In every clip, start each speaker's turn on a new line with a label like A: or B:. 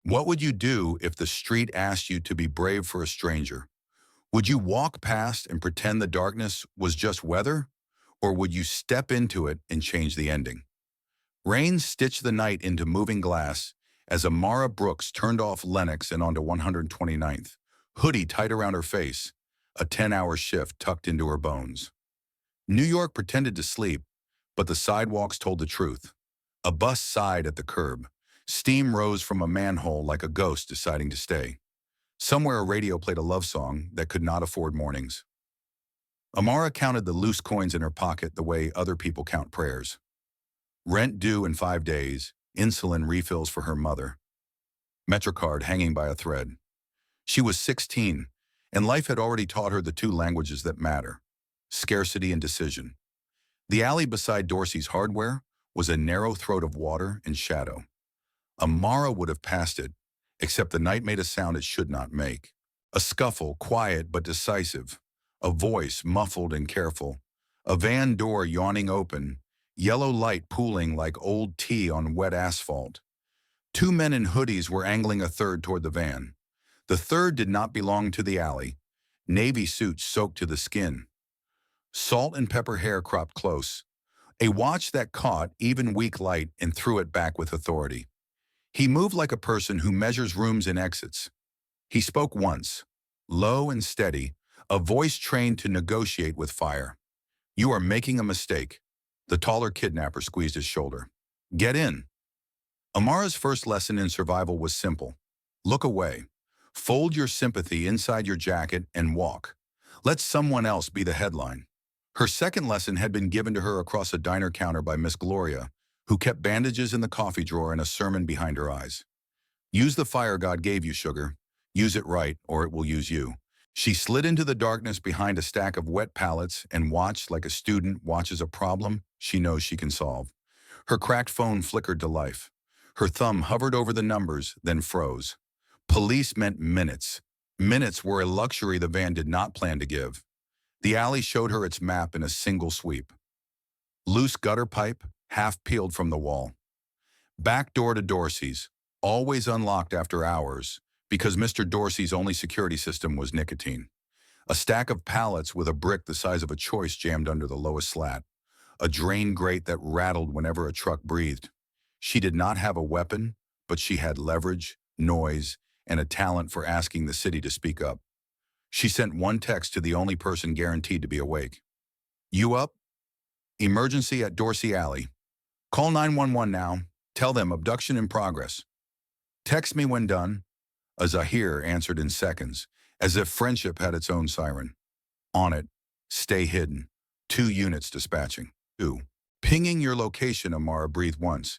A: What would you do if the street asked you to be brave for a stranger? Would you walk past and pretend the darkness was just weather? Or would you step into it and change the ending? Rain stitched the night into moving glass as Amara Brooks turned off Lennox and onto 129th, hoodie tight around her face, a 10-hour shift tucked into her bones. New York pretended to sleep, but the sidewalks told the truth. A bus sighed at the curb. Steam rose from a manhole like a ghost deciding to stay. Somewhere a radio played a love song that could not afford mornings. Amara counted the loose coins in her pocket the way other people count prayers. Rent due in 5 days, insulin refills for her mother. MetroCard hanging by a thread. She was 16, and life had already taught her the two languages that matter: scarcity and decision. The alley beside Dorsey's Hardware was a narrow throat of water and shadow. Amara would have passed it, except the night made a sound it should not make. A scuffle, quiet but decisive. A voice, muffled and careful. A van door yawning open, yellow light pooling like old tea on wet asphalt. Two men in hoodies were angling a third toward the van. The third did not belong to the alley. Navy suit soaked to the skin. Salt and pepper hair cropped close. A watch that caught even weak light and threw it back with authority. He moved like a person who measures rooms and exits. He spoke once, low and steady, a voice trained to negotiate with fire. "You are making a mistake." The taller kidnapper squeezed his shoulder. "Get in." Amara's first lesson in survival was simple. Look away. Fold your sympathy inside your jacket and walk. Let someone else be the headline. Her second lesson had been given to her across a diner counter by Miss Gloria, who kept bandages in the coffee drawer and a sermon behind her eyes. Use the fire God gave you, sugar. Use it right, or it will use you. She slid into the darkness behind a stack of wet pallets and watched like a student watches a problem she knows she can solve. Her cracked phone flickered to life. Her thumb hovered over the numbers, then froze. Police meant minutes. Minutes were a luxury the van did not plan to give. The alley showed her its map in a single sweep. Loose gutter pipe, half peeled from the wall. Back door to Dorsey's, always unlocked after hours, because Mr. Dorsey's only security system was nicotine. A stack of pallets with a brick the size of a choice jammed under the lowest slat. A drain grate that rattled whenever a truck breathed. She did not have a weapon, but she had leverage, noise, and a talent for asking the city to speak up. She sent one text to the only person guaranteed to be awake. "You up? Emergency at Dorsey Alley. Call 911 now. Tell them abduction in progress. Text me when done." A Zahir answered in seconds, as if friendship had its own siren. On it. Stay hidden. 2 units dispatching. 2. Pinging your location, Amara breathed once,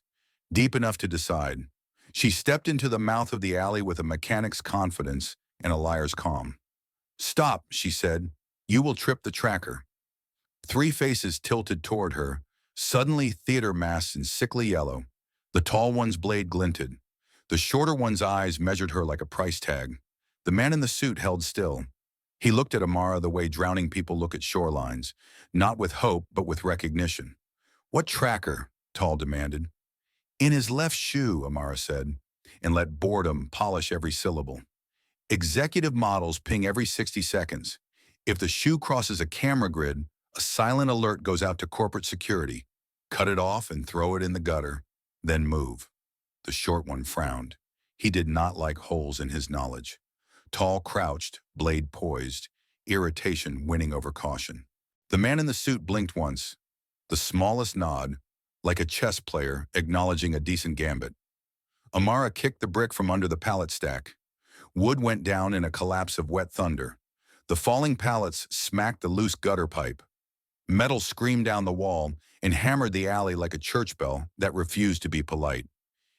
A: deep enough to decide. She stepped into the mouth of the alley with a mechanic's confidence and a liar's calm. "Stop," she said. "You will trip the tracker." 3 faces tilted toward her, suddenly theater masks in sickly yellow. The tall one's blade glinted. The shorter one's eyes measured her like a price tag. The man in the suit held still. He looked at Amara the way drowning people look at shorelines, not with hope, but with recognition. "What tracker?" Tall demanded. "In his left shoe," Amara said, and let boredom polish every syllable. "Executive models ping every 60 seconds. If the shoe crosses a camera grid, a silent alert goes out to corporate security. Cut it off and throw it in the gutter, then move." The short one frowned. He did not like holes in his knowledge. Tall crouched, blade poised, irritation winning over caution. The man in the suit blinked once, the smallest nod, like a chess player acknowledging a decent gambit. Amara kicked the brick from under the pallet stack. Wood went down in a collapse of wet thunder. The falling pallets smacked the loose gutter pipe. Metal screamed down the wall and hammered the alley like a church bell that refused to be polite.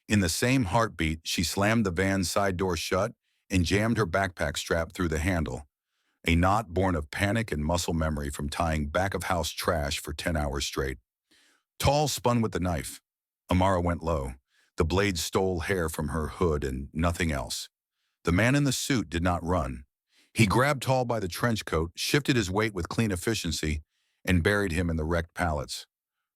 A: In the same heartbeat, she slammed the van's side door shut and jammed her backpack strap through the handle, a knot born of panic and muscle memory from tying back-of-house trash for 10 hours straight. Tall spun with the knife. Amara went low. The blade stole hair from her hood and nothing else. The man in the suit did not run. He grabbed Tall by the trench coat, shifted his weight with clean efficiency, and buried him in the wrecked pallets.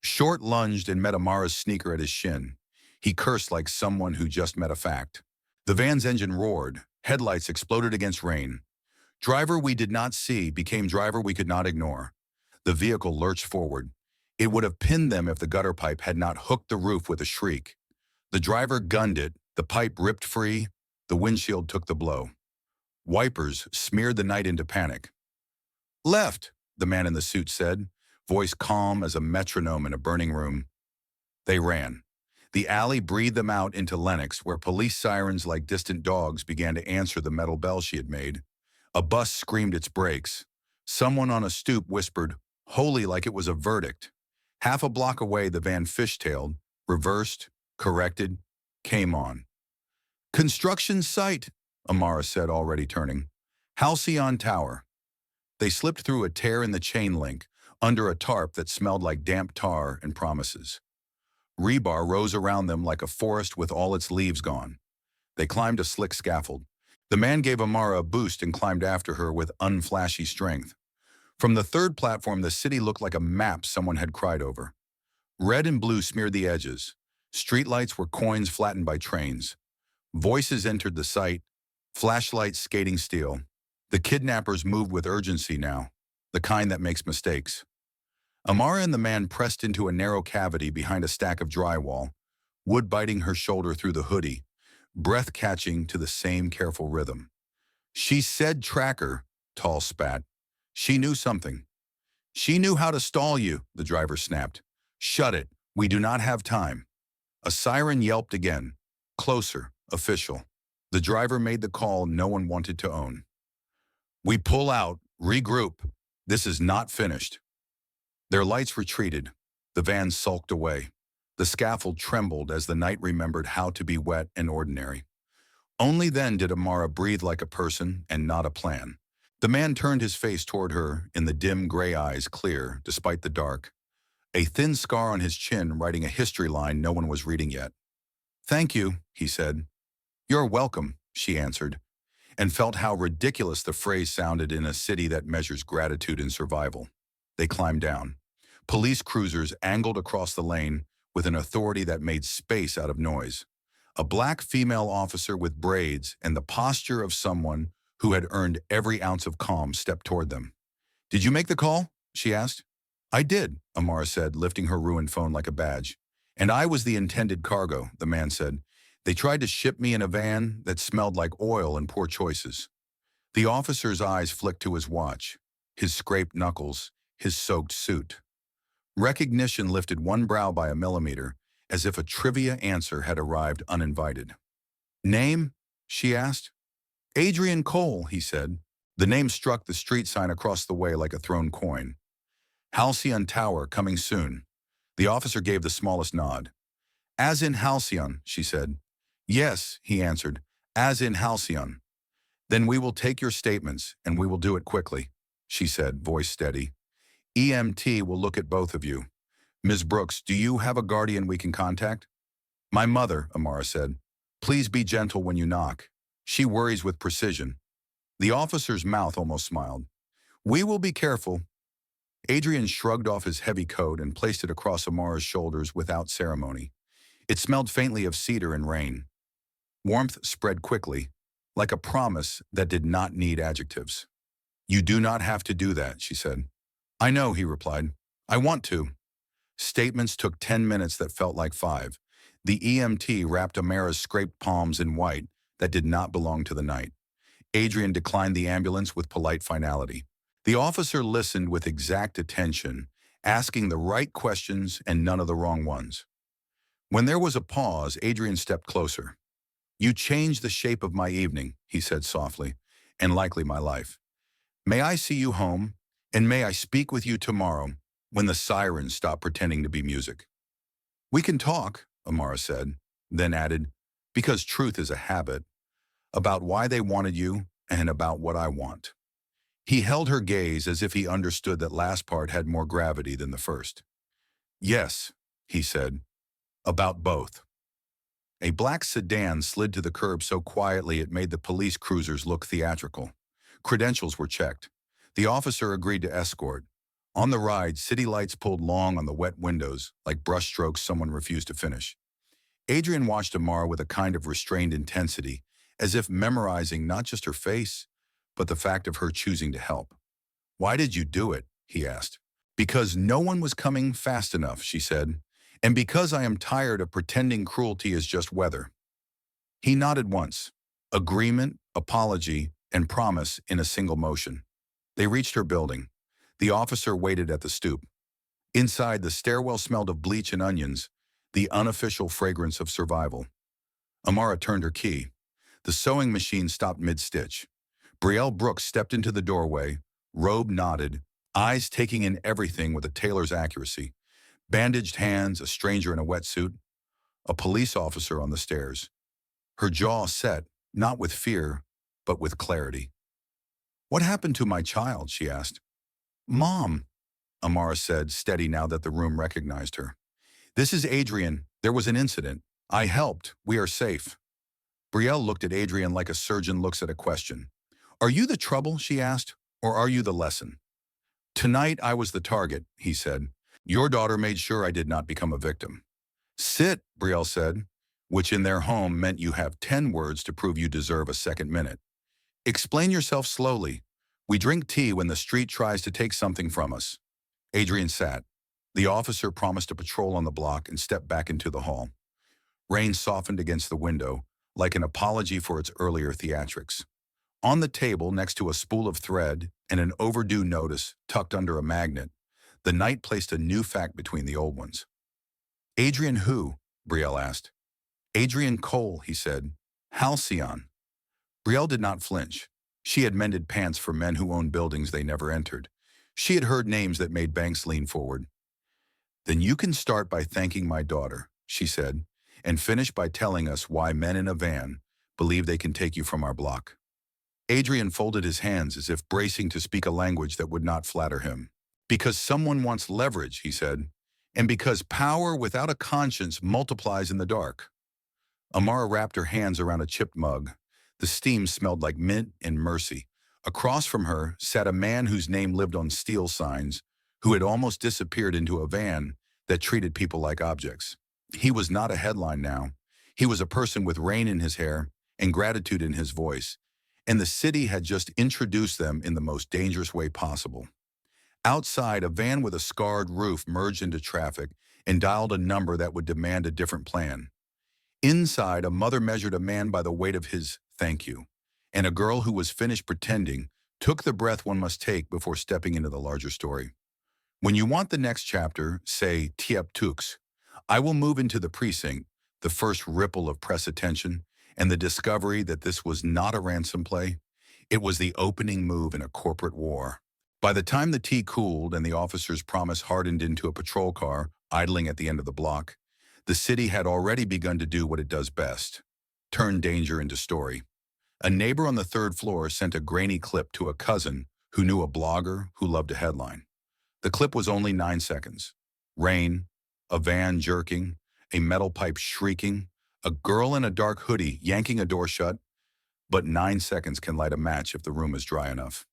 A: Short lunged and met Amara's sneaker at his shin. He cursed like someone who just met a fact. The van's engine roared. Headlights exploded against rain. Driver we did not see became driver we could not ignore. The vehicle lurched forward. It would have pinned them if the gutter pipe had not hooked the roof with a shriek. The driver gunned it. The pipe ripped free. The windshield took the blow. Wipers smeared the night into panic. Left, the man in the suit said, voice calm as a metronome in a burning room. They ran. The alley breathed them out into Lenox, where police sirens like distant dogs began to answer the metal bell she had made. A bus screamed its brakes. Someone on a stoop whispered, holy, like it was a verdict. Half a block away, the van fishtailed, reversed, corrected, came on. Construction site, Amara said, already turning. Halcyon Tower. They slipped through a tear in the chain link, under a tarp that smelled like damp tar and promises. Rebar rose around them like a forest with all its leaves gone. They climbed a slick scaffold. The man gave Amara a boost and climbed after her with unflashy strength. From the third platform, the city looked like a map someone had cried over. Red and blue smeared the edges. Streetlights were coins flattened by trains. Voices entered the site, flashlights skating steel. The kidnappers moved with urgency now, the kind that makes mistakes. Amara and the man pressed into a narrow cavity behind a stack of drywall, wood biting her shoulder through the hoodie, breath catching to the same careful rhythm. She said tracker, Tall spat. She knew something. She knew how to stall you, the driver snapped. Shut it. We do not have time. A siren yelped again. Closer, official. The driver made the call no one wanted to own. We pull out, regroup. This is not finished. Their lights retreated. The van sulked away. The scaffold trembled as the night remembered how to be wet and ordinary. Only then did Amara breathe like a person and not a plan. The man turned his face toward her, in the dim gray eyes clear despite the dark. A thin scar on his chin writing a history line no one was reading yet. Thank you, he said. You're welcome, she answered, and felt how ridiculous the phrase sounded in a city that measures gratitude in survival. They climbed down. Police cruisers angled across the lane with an authority that made space out of noise. A black female officer with braids and the posture of someone who had earned every ounce of calm stepped toward them. Did you make the call? She asked. I did, Amara said, lifting her ruined phone like a badge. And I was the intended cargo, the man said. They tried to ship me in a van that smelled like oil and poor choices. The officer's eyes flicked to his watch, his scraped knuckles, his soaked suit. Recognition lifted one brow by a millimeter, as if a trivia answer had arrived uninvited. Name? She asked. Adrian Cole, he said. The name struck the street sign across the way like a thrown coin. Halcyon Tower, coming soon. The officer gave the smallest nod. As in Halcyon, she said. Yes, he answered, as in Halcyon. Then we will take your statements, and we will do it quickly, she said, voice steady. EMT will look at both of you. Ms. Brooks, do you have a guardian we can contact? My mother, Amara said. Please be gentle when you knock. She worries with precision. The officer's mouth almost smiled. We will be careful. Adrian shrugged off his heavy coat and placed it across Amara's shoulders without ceremony. It smelled faintly of cedar and rain. Warmth spread quickly, like a promise that did not need adjectives. You do not have to do that, she said. I know, he replied. I want to. Statements took 10 minutes that felt like 5. The EMT wrapped Amara's scraped palms in white that did not belong to the night. Adrian declined the ambulance with polite finality. The officer listened with exact attention, asking the right questions and none of the wrong ones. When there was a pause, Adrian stepped closer. You changed the shape of my evening, he said softly, and likely my life. May I see you home, and may I speak with you tomorrow when the sirens stop pretending to be music. We can talk, Amara said, then added, because truth is a habit, about why they wanted you and about what I want. He held her gaze as if he understood that last part had more gravity than the first. Yes, he said, about both. A black sedan slid to the curb so quietly it made the police cruisers look theatrical. Credentials were checked. The officer agreed to escort. On the ride, city lights pulled long on the wet windows, like brushstrokes someone refused to finish. Adrian watched Amara with a kind of restrained intensity, as if memorizing not just her face, but the fact of her choosing to help. "Why did you do it?" he asked. "Because no one was coming fast enough," she said, "and because I am tired of pretending cruelty is just weather." He nodded once. Agreement, apology, and promise in a single motion. They reached her building. The officer waited at the stoop. Inside, the stairwell smelled of bleach and onions, the unofficial fragrance of survival. Amara turned her key. The sewing machine stopped mid-stitch. Brielle Brooks stepped into the doorway, robe knotted, eyes taking in everything with a tailor's accuracy. Bandaged hands, a stranger in a wetsuit, a police officer on the stairs. Her jaw set, not with fear, but with clarity. "What happened to my child?" she asked. "Mom," Amara said, steady now that the room recognized her. "This is Adrian. There was an incident. I helped. We are safe." Brielle looked at Adrian like a surgeon looks at a question. "Are you the trouble?" she asked, "or are you the lesson?" "Tonight I was the target," he said. "Your daughter made sure I did not become a victim." "Sit," Brielle said, which in their home meant you have 10 words to prove you deserve a second minute. "Explain yourself slowly. We drink tea when the street tries to take something from us." Adrian sat. The officer promised a patrol on the block and stepped back into the hall. Rain softened against the window, like an apology for its earlier theatrics. On the table, next to a spool of thread and an overdue notice tucked under a magnet, the knight placed a new fact between the old ones. "Adrian who?" Brielle asked. "Adrian Cole," he said. "Halcyon." Brielle did not flinch. She had mended pants for men who owned buildings they never entered. She had heard names that made banks lean forward. "Then you can start by thanking my daughter," she said, "and finish by telling us why men in a van believe they can take you from our block." Adrian folded his hands as if bracing to speak a language that would not flatter him. "Because someone wants leverage," he said, "and because power without a conscience multiplies in the dark." Amara wrapped her hands around a chipped mug. The steam smelled like mint and mercy. Across from her sat a man whose name lived on steel signs, who had almost disappeared into a van that treated people like objects. He was not a headline now. He was a person with rain in his hair and gratitude in his voice, and the city had just introduced them in the most dangerous way possible. Outside, a van with a scarred roof merged into traffic and dialed a number that would demand a different plan. Inside, a mother measured a man by the weight of his "thank you," and a girl who was finished pretending took the breath one must take before stepping into the larger story. "When you want the next chapter, say Tiep Tux, I will move into the precinct, the first ripple of press attention, and the discovery that this was not a ransom play. It was the opening move in a corporate war." By the time the tea cooled and the officer's promise hardened into a patrol car idling at the end of the block, the city had already begun to do what it does best: turn danger into story. A neighbor on the third floor sent a grainy clip to a cousin who knew a blogger who loved a headline. The clip was only 9 seconds. Rain, a van jerking, a metal pipe shrieking, a girl in a dark hoodie yanking a door shut, but 9 seconds can light a match if the room is dry enough.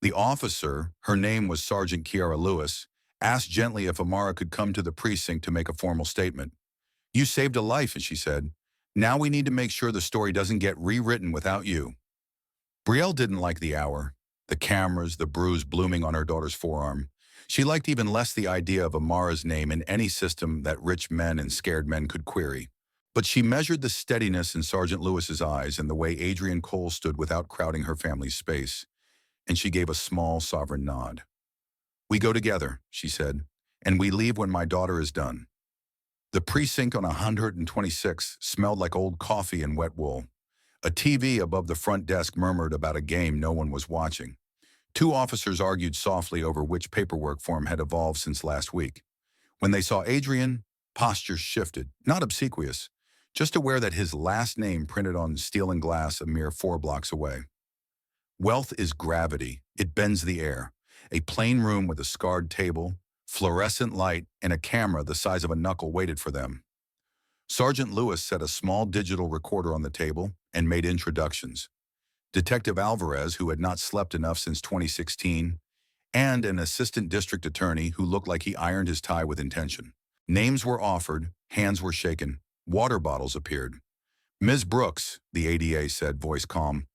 A: The officer, her name was Sergeant Kiara Lewis, asked gently if Amara could come to the precinct to make a formal statement. "You saved a life," she said. "Now we need to make sure the story doesn't get rewritten without you." Brielle didn't like the hour, the cameras, the bruise blooming on her daughter's forearm. She liked even less the idea of Amara's name in any system that rich men and scared men could query. But she measured the steadiness in Sergeant Lewis's eyes and the way Adrian Cole stood without crowding her family's space, and she gave a small, sovereign nod. "We go together," she said, "and we leave when my daughter is done." The precinct on 126 smelled like old coffee and wet wool. A TV above the front desk murmured about a game no one was watching. Two officers argued softly over which paperwork form had evolved since last week. When they saw Adrian, postures shifted, not obsequious, just aware that his last name printed on steel and glass a mere 4 blocks away. Wealth is gravity. It bends the air. A plain room with a scarred table, fluorescent light, and a camera the size of a knuckle waited for them. Sergeant Lewis set a small digital recorder on the table and made introductions. Detective Alvarez, who had not slept enough since 2016, and an assistant district attorney who looked like he ironed his tie with intention. Names were offered, hands were shaken, water bottles appeared. Ms. Brooks, the ADA said, voice calm,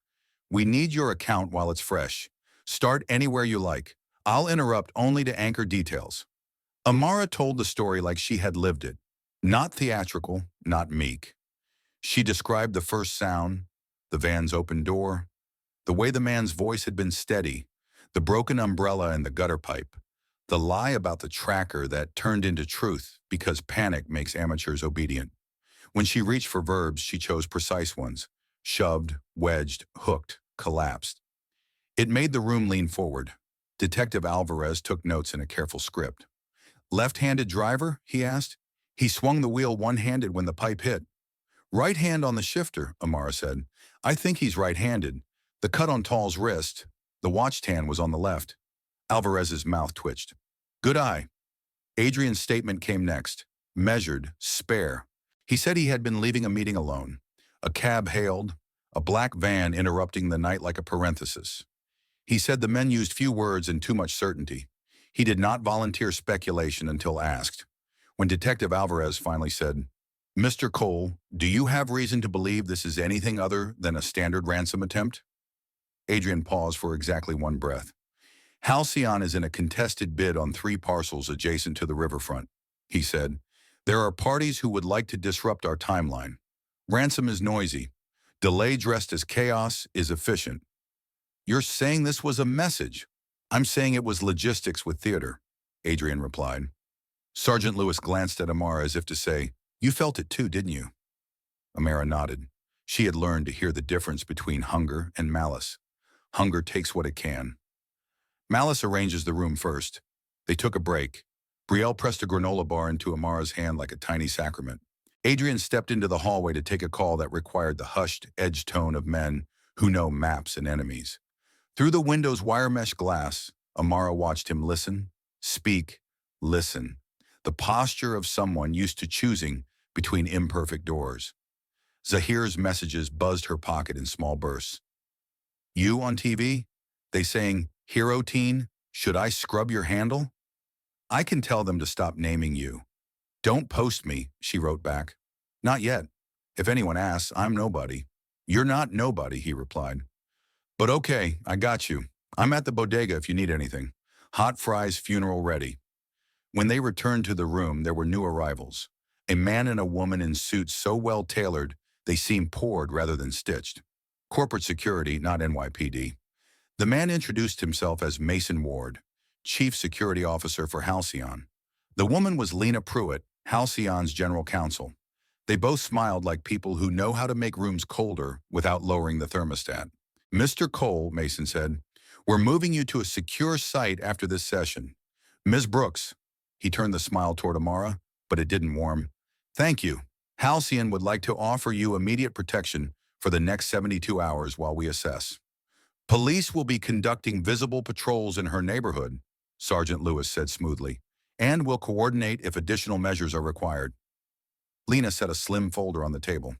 A: we need your account while it's fresh. Start anywhere you like. I'll interrupt only to anchor details. Amara told the story like she had lived it. Not theatrical, not meek. She described the first sound, the van's open door, the way the man's voice had been steady, the broken umbrella and the gutter pipe, the lie about the tracker that turned into truth because panic makes amateurs obedient. When she reached for verbs, she chose precise ones. Shoved, wedged, hooked, collapsed. It made the room lean forward. Detective Alvarez took notes in a careful script. Left-handed driver? He asked. He swung the wheel one-handed when the pipe hit. Right hand on the shifter, Amara said. I think he's right-handed. The cut on Tall's wrist, the watch tan was on the left. Alvarez's mouth twitched. Good eye. Adrian's statement came next. Measured, spare. He said he had been leaving a meeting alone. A cab hailed, a black van interrupting the night like a parenthesis. He said the men used few words and too much certainty. He did not volunteer speculation until asked. When Detective Alvarez finally said, Mr. Cole, do you have reason to believe this is anything other than a standard ransom attempt? Adrian paused for exactly one breath. Halcyon is in a contested bid on 3 parcels adjacent to the riverfront, he said. There are parties who would like to disrupt our timeline. Ransom is noisy. Delay dressed as chaos is efficient. You're saying this was a message? I'm saying it was logistics with theater, Adrian replied. Sergeant Lewis glanced at Amara as if to say, you felt it too, didn't you? Amara nodded. She had learned to hear the difference between hunger and malice. Hunger takes what it can. Malice arranges the room first. They took a break. Brielle pressed a granola bar into Amara's hand like a tiny sacrament. Adrian stepped into the hallway to take a call that required the hushed, edged tone of men who know maps and enemies. Through the window's wire mesh glass, Amara watched him listen, speak, listen. The posture of someone used to choosing between imperfect doors. Zahir's messages buzzed her pocket in small bursts. You on TV? They saying, hero teen, should I scrub your handle? I can tell them to stop naming you. Don't post me, she wrote back. Not yet. If anyone asks, I'm nobody. You're not nobody, he replied. But okay, I got you. I'm at the bodega if you need anything. Hot fries, funeral ready. When they returned to the room, there were new arrivals. A man and a woman in suits so well tailored, they seemed poured rather than stitched. Corporate security, not NYPD. The man introduced himself as Mason Ward, Chief Security Officer for Halcyon. The woman was Lena Pruitt, Halcyon's General Counsel. They both smiled like people who know how to make rooms colder without lowering the thermostat. Mr. Cole, Mason said, we're moving you to a secure site after this session. Ms. Brooks, he turned the smile toward Amara, but it didn't warm. Thank you. Halcyon would like to offer you immediate protection for the next 72 hours while we assess. Police will be conducting visible patrols in her neighborhood, Sergeant Lewis said smoothly, and will coordinate if additional measures are required. Lena set a slim folder on the table.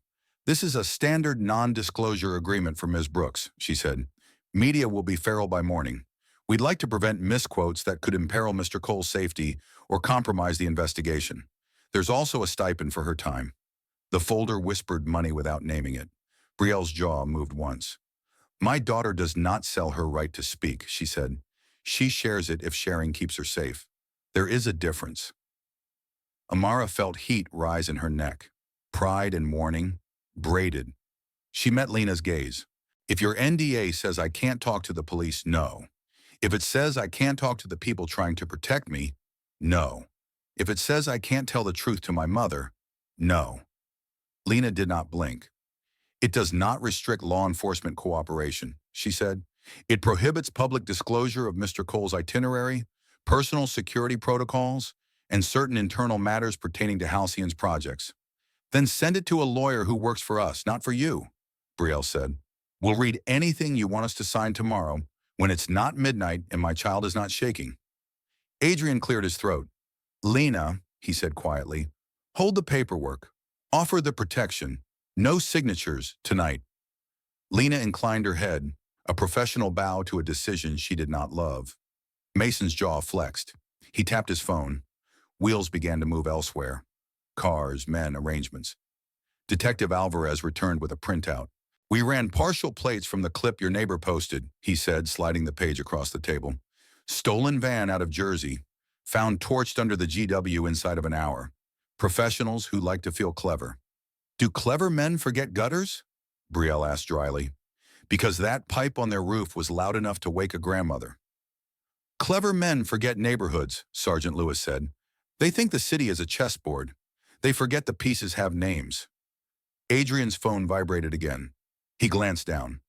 A: This is a standard non-disclosure agreement for Ms. Brooks, she said. Media will be feral by morning. We'd like to prevent misquotes that could imperil Mr. Cole's safety or compromise the investigation. There's also a stipend for her time. The folder whispered money without naming it. Brielle's jaw moved once. My daughter does not sell her right to speak, she said. She shares it if sharing keeps her safe. There is a difference. Amara felt heat rise in her neck. Pride and mourning, braided. She met Lena's gaze. If your NDA says I can't talk to the police, no. If it says I can't talk to the people trying to protect me, no. If it says I can't tell the truth to my mother, no. Lena did not blink. It does not restrict law enforcement cooperation, she said. It prohibits public disclosure of Mr. Cole's itinerary, personal security protocols, and certain internal matters pertaining to Halcyon's projects. Then send it to a lawyer who works for us, not for you, Brielle said. We'll read anything you want us to sign tomorrow when it's not midnight and my child is not shaking. Adrian cleared his throat. Lena, he said quietly, hold the paperwork. Offer the protection. No signatures tonight. Lena inclined her head, a professional bow to a decision she did not love. Mason's jaw flexed. He tapped his phone. Wheels began to move elsewhere. Cars, men, arrangements. Detective Alvarez returned with a printout. We ran partial plates from the clip your neighbor posted, he said, sliding the page across the table. Stolen van out of Jersey. Found torched under the GW inside of an hour. Professionals who like to feel clever. Do clever men forget gutters? Brielle asked dryly. Because that pipe on their roof was loud enough to wake a grandmother. Clever men forget neighborhoods, Sergeant Lewis said. They think the city is a chessboard. They forget the pieces have names. Adrian's phone vibrated again. He glanced down.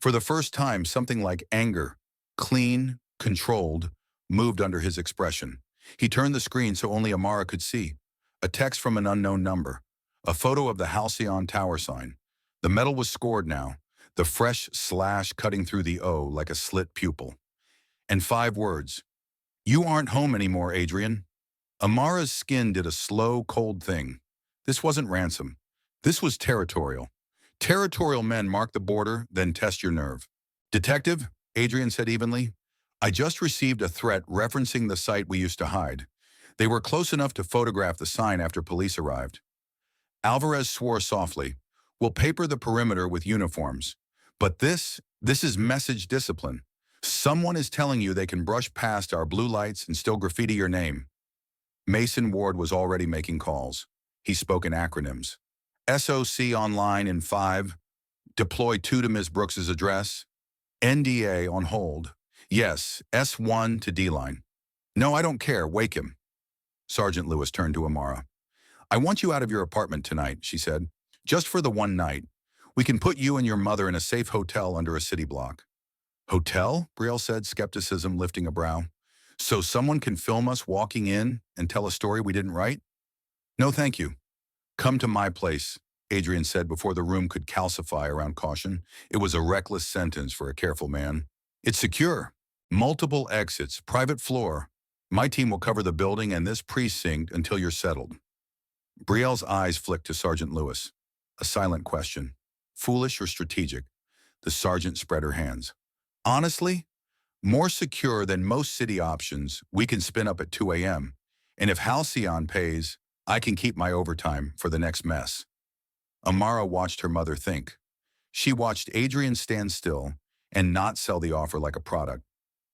A: For the first time, something like anger, clean, controlled, moved under his expression. He turned the screen so only Amara could see. A text from an unknown number. A photo of the Halcyon Tower sign. The metal was scored now, the fresh slash cutting through the O like a slit pupil. And 5 words. You aren't home anymore, Adrian. Amara's skin did a slow, cold thing. This wasn't ransom. This was territorial. Territorial men mark the border, then test your nerve. Detective, Adrian said evenly, I just received a threat referencing the site we used to hide. They were close enough to photograph the sign after police arrived. Alvarez swore softly. We'll paper the perimeter with uniforms. But this is message discipline. Someone is telling you they can brush past our blue lights and still graffiti your name. Mason Ward was already making calls. He spoke in acronyms. SOC online in 5. Deploy 2 to Ms. Brooks's address. NDA on hold. Yes, S1 to D-line. No, I don't care. Wake him. Sergeant Lewis turned to Amara. I want you out of your apartment tonight, she said. Just for the one night. We can put you and your mother in a safe hotel under a city block. Hotel? Brielle said, skepticism lifting a brow. So someone can film us walking in and tell a story we didn't write? No, thank you. Come to my place, Adrian said before the room could calcify around caution. It was a reckless sentence for a careful man. It's secure. Multiple exits, private floor. My team will cover the building and this precinct until you're settled. Brielle's eyes flicked to Sergeant Lewis. A silent question. Foolish or strategic? The sergeant spread her hands. Honestly, more secure than most city options we can spin up at 2 a.m. And if Halcyon pays, I can keep my overtime for the next mess. Amara watched her mother think. She watched Adrian stand still and not sell the offer like a product.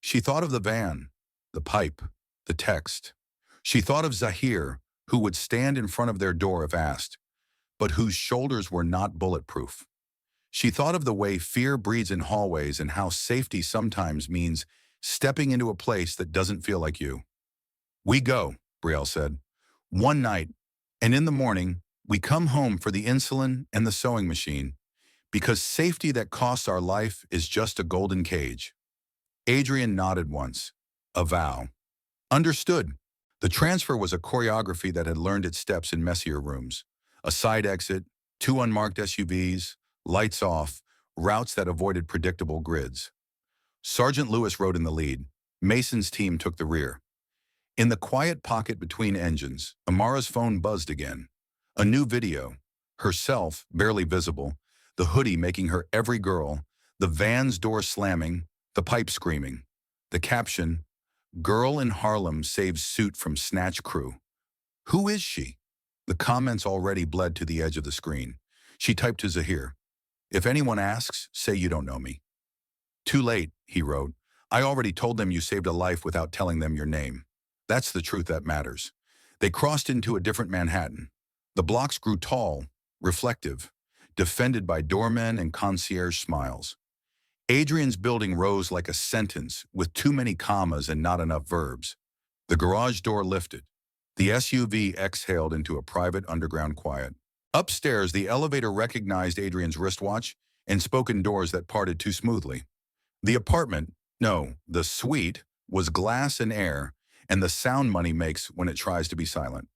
A: She thought of the van, the pipe, the text. She thought of Zahir, who would stand in front of their door if asked, but whose shoulders were not bulletproof. She thought of the way fear breeds in hallways and how safety sometimes means stepping into a place that doesn't feel like you. We go, Brielle said. One night, and in the morning, we come home for the insulin and the sewing machine, because safety that costs our life is just a golden cage. Adrian nodded once. A vow. Understood. The transfer was a choreography that had learned its steps in messier rooms. A side exit, 2 unmarked SUVs, lights off, routes that avoided predictable grids. Sergeant Lewis rode in the lead. Mason's team took the rear. In the quiet pocket between engines, Amara's phone buzzed again. A new video. Herself, barely visible, the hoodie making her every girl, the van's door slamming, the pipe screaming. The caption, Girl in Harlem saves suit from snatch crew. Who is she? The comments already bled to the edge of the screen. She typed to Zahir. If anyone asks, say you don't know me. Too late, he wrote. I already told them you saved a life without telling them your name. That's the truth that matters. They crossed into a different Manhattan. The blocks grew tall, reflective, defended by doormen and concierge smiles. Adrian's building rose like a sentence with too many commas and not enough verbs. The garage door lifted. The SUV exhaled into a private underground quiet. Upstairs, the elevator recognized Adrian's wristwatch and spoke in doors that parted too smoothly. The apartment, no, the suite, was glass and air, and the sound money makes when it tries to be silent.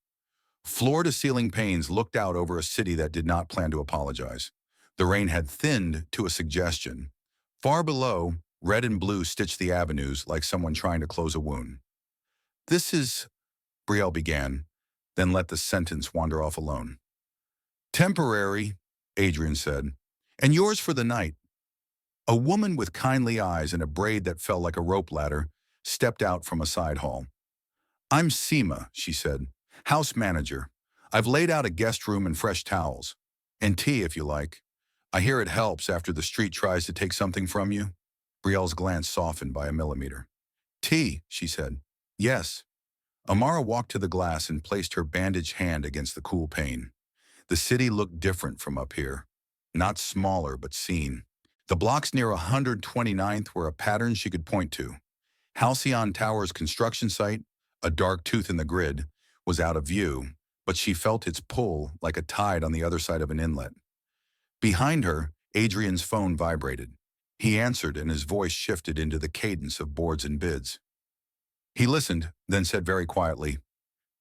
A: Floor-to-ceiling panes looked out over a city that did not plan to apologize. The rain had thinned to a suggestion. Far below, red and blue stitched the avenues like someone trying to close a wound. This is, Brielle began, then let the sentence wander off alone. Temporary, Adrian said, and yours for the night. A woman with kindly eyes and a braid that fell like a rope ladder stepped out from a side hall. I'm Seema, she said, house manager. I've laid out a guest room and fresh towels. And tea, if you like. I hear it helps after the street tries to take something from you. Brielle's glance softened by a millimeter. Tea, she said. Yes. Amara walked to the glass and placed her bandaged hand against the cool pane. The city looked different from up here. Not smaller, but seen. The blocks near 129th were a pattern she could point to. Halcyon Tower's construction site, a dark tooth in the grid, was out of view, but she felt its pull like a tide on the other side of an inlet. Behind her, Adrian's phone vibrated. He answered and his voice shifted into the cadence of boards and bids. He listened, then said very quietly,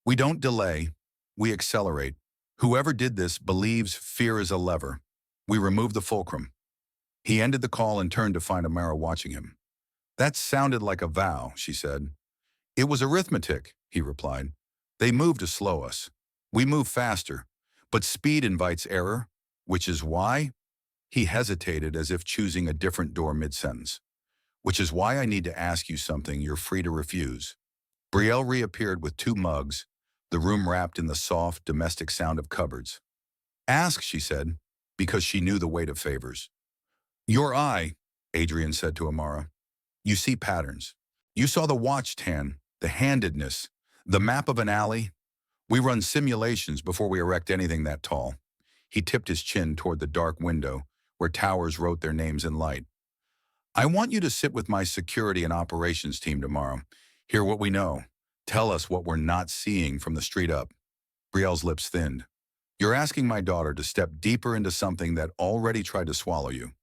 A: "We don't delay, we accelerate. Whoever did this believes fear is a lever. We remove the fulcrum." He ended the call and turned to find Amara watching him. "That sounded like a vow," she said. "It was arithmetic," he replied. "They move to slow us. We move faster, but speed invites error, which is why—" He hesitated as if choosing a different door mid-sentence. "Which is why I need to ask you something you're free to refuse." Brielle reappeared with 2 mugs, the room wrapped in the soft, domestic sound of cupboards. "Ask," she said, because she knew the weight of favors. "Your eye," Adrian said to Amara. "You see patterns. You saw the watch tan, the handedness, the map of an alley. We run simulations before we erect anything that tall." He tipped his chin toward the dark window, where towers wrote their names in light. "I want you to sit with my security and operations team tomorrow. Hear what we know. Tell us what we're not seeing from the street up." Brielle's lips thinned. "You're asking my daughter to step deeper into something that already tried to swallow you.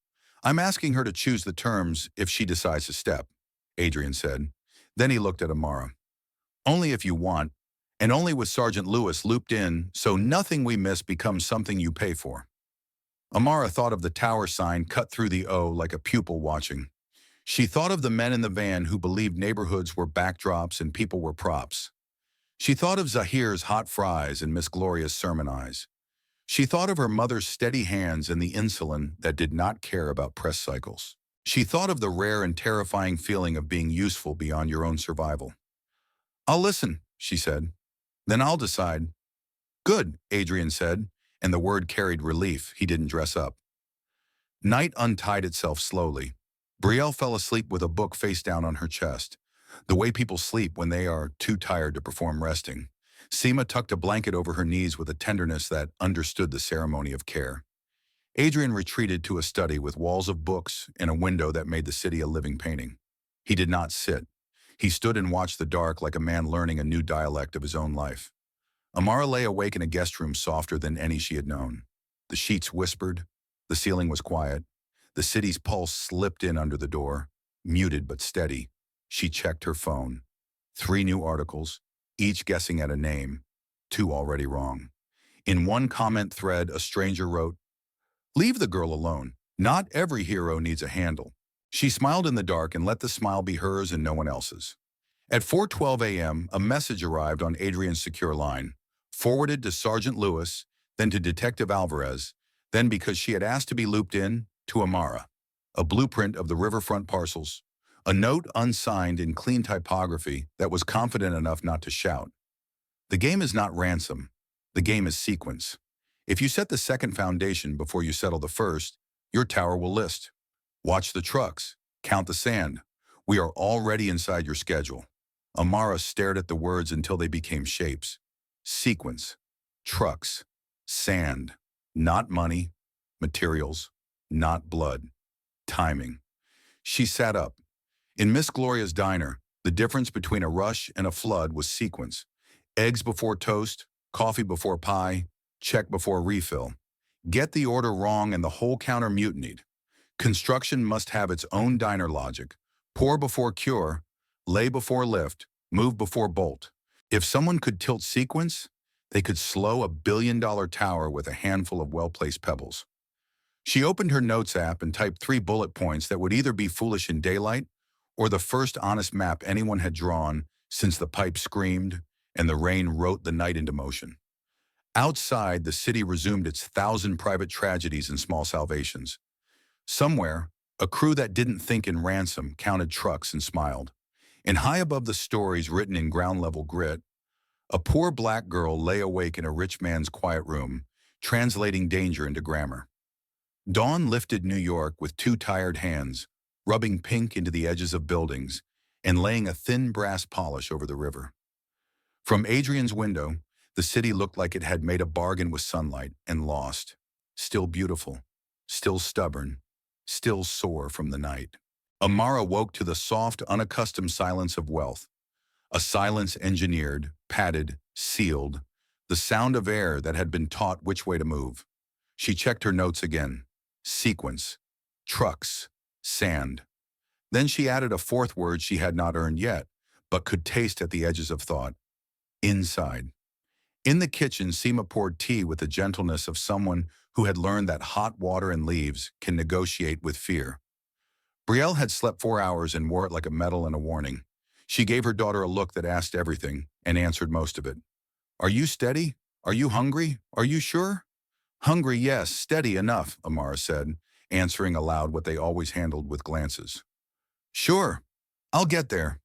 A: I'm asking her to choose the terms if she decides to step," Adrian said. Then he looked at Amara. "Only if you want, and only with Sergeant Lewis looped in so nothing we miss becomes something you pay for." Amara thought of the tower sign cut through the O like a pupil watching. She thought of the men in the van who believed neighborhoods were backdrops and people were props. She thought of Zahir's hot fries and Miss Gloria's sermon eyes. She thought of her mother's steady hands and the insulin that did not care about press cycles. She thought of the rare and terrifying feeling of being useful beyond your own survival. "I'll listen," she said. "Then I'll decide." "Good," Adrian said, and the word carried relief. He didn't dress up. Night untied itself slowly. Brielle fell asleep with a book face down on her chest, the way people sleep when they are too tired to perform resting. Seema tucked a blanket over her knees with a tenderness that understood the ceremony of care. Adrian retreated to a study with walls of books and a window that made the city a living painting. He did not sit. He stood and watched the dark like a man learning a new dialect of his own life. Amara lay awake in a guest room softer than any she had known. The sheets whispered. The ceiling was quiet. The city's pulse slipped in under the door, muted but steady. She checked her phone. 3 new articles, each guessing at a name, 2 already wrong. In one comment thread, a stranger wrote, "Leave the girl alone. Not every hero needs a handle." She smiled in the dark and let the smile be hers and no one else's. At 4:12 a.m., a message arrived on Adrian's secure line, forwarded to Sergeant Lewis, then to Detective Alvarez, then because she had asked to be looped in, to Amara. A blueprint of the riverfront parcels, a note unsigned in clean typography that was confident enough not to shout. The game is not ransom. The game is sequence. If you set the second foundation before you settle the first, your tower will list. Watch the trucks. Count the sand. We are already inside your schedule. Amara stared at the words until they became shapes. Sequence. Trucks. Sand. Not money. Materials. Not blood. Timing. She sat up. In Miss Gloria's diner, the difference between a rush and a flood was sequence. Eggs before toast, coffee before pie, check before refill. Get the order wrong and the whole counter mutinied. Construction must have its own diner logic. Pour before cure, lay before lift, move before bolt. If someone could tilt sequence, they could slow a billion-dollar tower with a handful of well-placed pebbles. She opened her notes app and typed 3 bullet points that would either be foolish in daylight or the first honest map anyone had drawn since the pipe screamed and the rain wrote the night into motion. Outside, the city resumed its 1,000 private tragedies and small salvations. Somewhere, a crew that didn't think in ransom counted trucks and smiled. And high above the stories written in ground-level grit, a poor black girl lay awake in a rich man's quiet room, translating danger into grammar. Dawn lifted New York with two tired hands, rubbing pink into the edges of buildings and laying a thin brass polish over the river. From Adrian's window, the city looked like it had made a bargain with sunlight and lost. Still beautiful, still stubborn, still sore from the night. Amara woke to the soft, unaccustomed silence of wealth, a silence engineered, padded, sealed, the sound of air that had been taught which way to move. She checked her notes again. Sequence, trucks, sand. Then she added a fourth word she had not earned yet, but could taste at the edges of thought. Inside. In the kitchen, Seema poured tea with the gentleness of someone who had learned that hot water and leaves can negotiate with fear. Brielle had slept 4 hours and wore it like a medal and a warning. She gave her daughter a look that asked everything and answered most of it. Are you steady? Are you hungry? Are you sure? Hungry, yes. Steady enough, Amara said, answering aloud what they always handled with glances. Sure. I'll get there.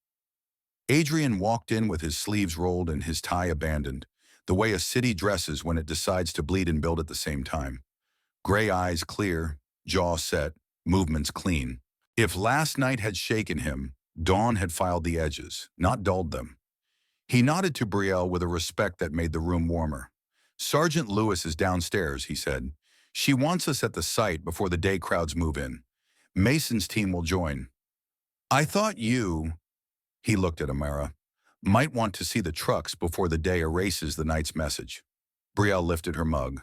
A: Adrian walked in with his sleeves rolled and his tie abandoned, the way a city dresses when it decides to bleed and build at the same time. Gray eyes clear, jaw set, movements clean. If last night had shaken him, dawn had filed the edges, not dulled them. He nodded to Brielle with a respect that made the room warmer. Sergeant Lewis is downstairs, he said. She wants us at the site before the day crowds move in. Mason's team will join. I thought you, he looked at Amara, might want to see the trucks before the day erases the night's message. Brielle lifted her mug.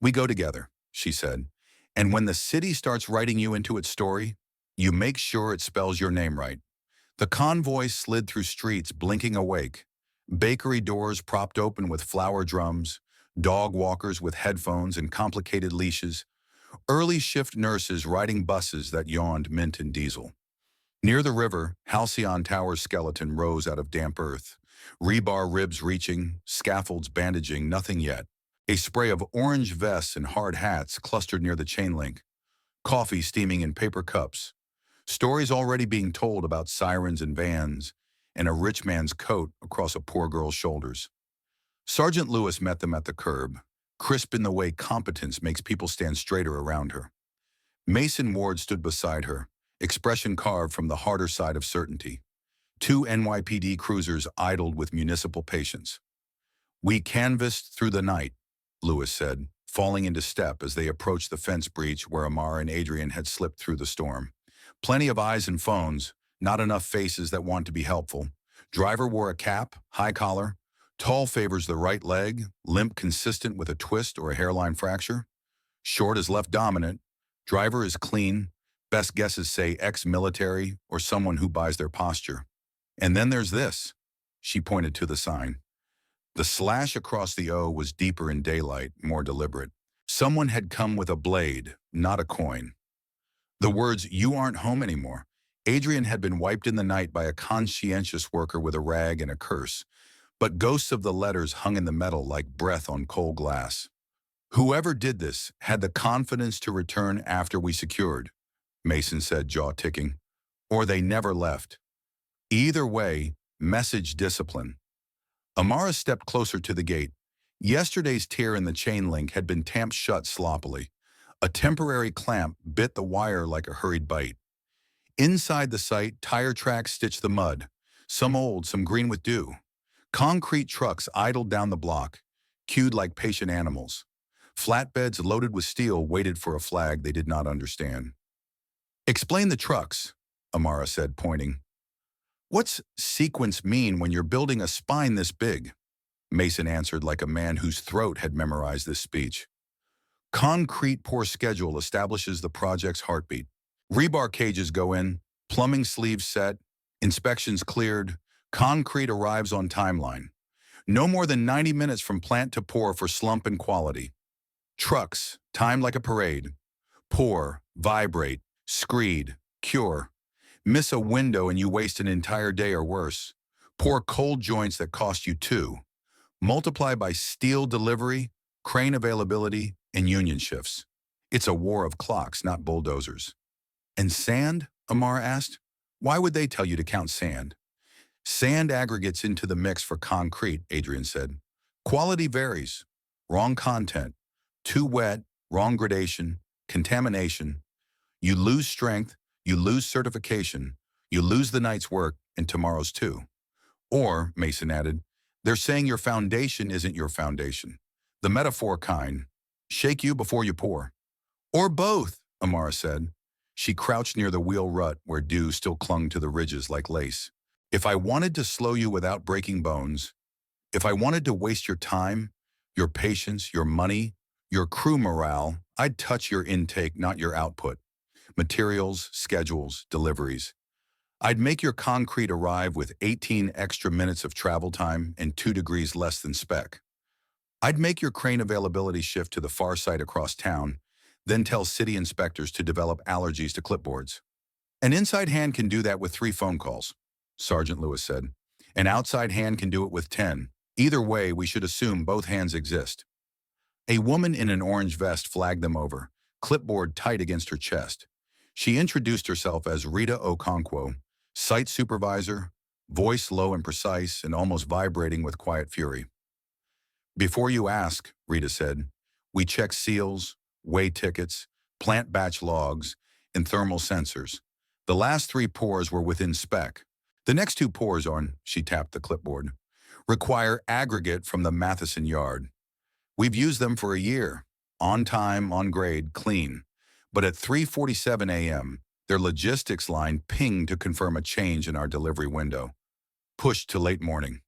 A: We go together, she said. And when the city starts writing you into its story, you make sure it spells your name right. The convoy slid through streets blinking awake, bakery doors propped open with flower drums, dog walkers with headphones and complicated leashes, early shift nurses riding buses that yawned mint and diesel. Near the river, Halcyon Tower's skeleton rose out of damp earth, rebar ribs reaching, scaffolds bandaging, nothing yet. A spray of orange vests and hard hats clustered near the chain link, coffee steaming in paper cups, stories already being told about sirens and vans, and a rich man's coat across a poor girl's shoulders. Sergeant Lewis met them at the curb, crisp in the way competence makes people stand straighter around her. Mason Ward stood beside her, expression carved from the harder side of certainty. Two NYPD cruisers idled with municipal patience. We canvassed through the night, Lewis said, falling into step as they approached the fence breach where Amara and Adrian had slipped through the storm. Plenty of eyes and phones, not enough faces that want to be helpful. Driver wore a cap, high collar. Tall favors the right leg, limp consistent with a twist or a hairline fracture. Short is left dominant. Driver is clean. Best guesses say ex-military or someone who buys their posture. And then there's this. She pointed to the sign. The slash across the O was deeper in daylight, more deliberate. Someone had come with a blade, not a coin. The words, "You aren't home anymore." Adrian had been wiped in the night by a conscientious worker with a rag and a curse, but ghosts of the letters hung in the metal like breath on cold glass. Whoever did this had the confidence to return after we secured, Mason said, jaw ticking. Or they never left. Either way, message discipline. Amara stepped closer to the gate. Yesterday's tear in the chain link had been tamped shut sloppily. A temporary clamp bit the wire like a hurried bite. Inside the site, tire tracks stitched the mud, some old, some green with dew. Concrete trucks idled down the block, queued like patient animals. Flatbeds loaded with steel waited for a flag they did not understand. Explain the trucks, Amara said, pointing. What's sequence mean when you're building a spine this big? Mason answered like a man whose throat had memorized this speech. Concrete pour schedule establishes the project's heartbeat. Rebar cages go in, plumbing sleeves set, inspections cleared, concrete arrives on timeline. No more than 90 minutes from plant to pour for slump and quality. Trucks, timed like a parade. Pour, vibrate, screed, cure. Miss a window and you waste an entire day or worse. Pour cold joints that cost you two. Multiply by steel delivery, crane availability, and union shifts. It's a war of clocks, not bulldozers. And sand? Amara asked. Why would they tell you to count sand? Sand aggregates into the mix for concrete, Adrian said. Quality varies. Wrong content. Too wet, wrong gradation, contamination. You lose strength, you lose certification, you lose the night's work and tomorrow's too. Or, Mason added, they're saying your foundation isn't your foundation. The metaphor kind. Shake you before you pour. Or both, Amara said. She crouched near the wheel rut where dew still clung to the ridges like lace. If I wanted to slow you without breaking bones, if I wanted to waste your time, your patience, your money, your crew morale, I'd touch your intake, not your output. Materials, schedules, deliveries. I'd make your concrete arrive with 18 extra minutes of travel time and 2 degrees less than spec. I'd make your crane availability shift to the far site across town, then tell city inspectors to develop allergies to clipboards. An inside hand can do that with 3 phone calls, Sergeant Lewis said. An outside hand can do it with 10. Either way, we should assume both hands exist. A woman in an orange vest flagged them over, clipboard tight against her chest. She introduced herself as Rita Okonkwo, site supervisor, voice low and precise and almost vibrating with quiet fury. Before you ask, Rita said, we check seals, weigh tickets, plant batch logs, and thermal sensors. The last 3 pours were within spec. The next 2 pours on, she tapped the clipboard, require aggregate from the Matheson yard. We've used them for a year, on time, on grade, clean. But at 3:47 a.m., their logistics line pinged to confirm a change in our delivery window. Pushed to late morning.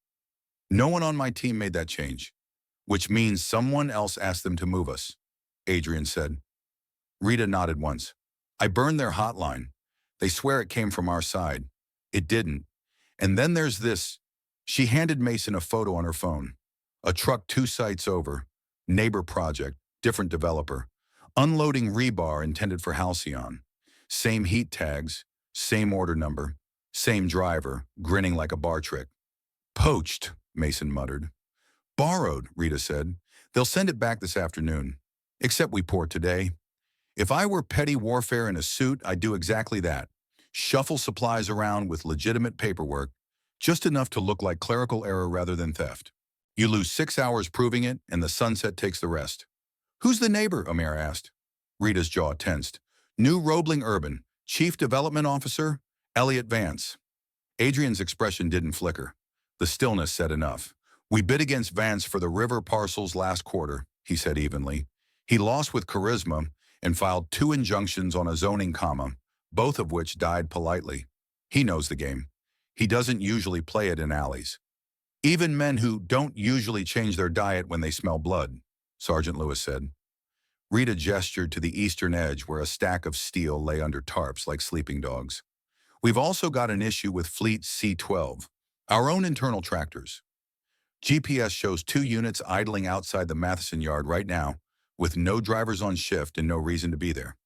A: No one on my team made that change, which means someone else asked them to move us, Adrian said. Rita nodded once. I burned their hotline. They swear it came from our side. It didn't. And then there's this. She handed Mason a photo on her phone. A truck 2 sites over. Neighbor project, different developer. Unloading rebar intended for Halcyon. Same heat tags, same order number, same driver, grinning like a bar trick. Poached, Mason muttered. Borrowed, Rita said. They'll send it back this afternoon. Except we pour today. If I were petty warfare in a suit, I'd do exactly that. Shuffle supplies around with legitimate paperwork, just enough to look like clerical error rather than theft. You lose 6 hours proving it, and the sunset takes the rest. Who's the neighbor, Amir asked. Rita's jaw tensed. New Roebling Urban, Chief Development Officer, Elliot Vance. Adrian's expression didn't flicker. The stillness said enough. We bid against Vance for the river parcels last quarter, he said evenly. He lost with charisma and filed 2 injunctions on a zoning comma, both of which died politely. He knows the game. He doesn't usually play it in alleys. Even men who don't usually change their diet when they smell blood, Sergeant Lewis said. Rita gestured to the eastern edge where a stack of steel lay under tarps like sleeping dogs. We've also got an issue with Fleet C-12, our own internal tractors. GPS shows 2 units idling outside the Matheson yard right now, with no drivers on shift and no reason to be there.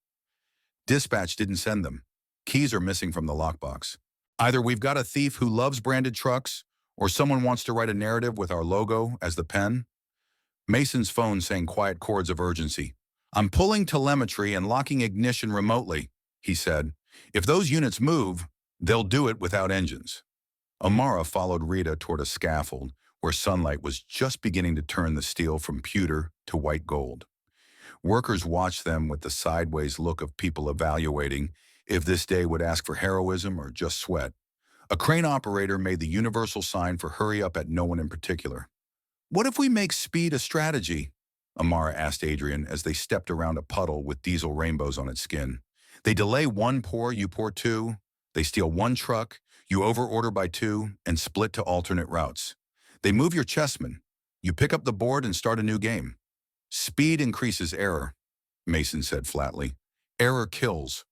A: Dispatch didn't send them. Keys are missing from the lockbox. Either we've got a thief who loves branded trucks, or someone wants to write a narrative with our logo as the pen. Mason's phone sang quiet chords of urgency. I'm pulling telemetry and locking ignition remotely, he said. If those units move, they'll do it without engines. Amara followed Rita toward a scaffold where sunlight was just beginning to turn the steel from pewter to white gold. Workers watched them with the sideways look of people evaluating if this day would ask for heroism or just sweat. A crane operator made the universal sign for hurry up at no one in particular. What if we make speed a strategy? Amara asked Adrian as they stepped around a puddle with diesel rainbows on its skin. They delay 1 pour, you pour 2. They steal 1 truck, you overorder by 2, and split to alternate routes. They move your chessmen. You pick up the board and start a new game. Speed increases error, Mason said flatly. Error kills.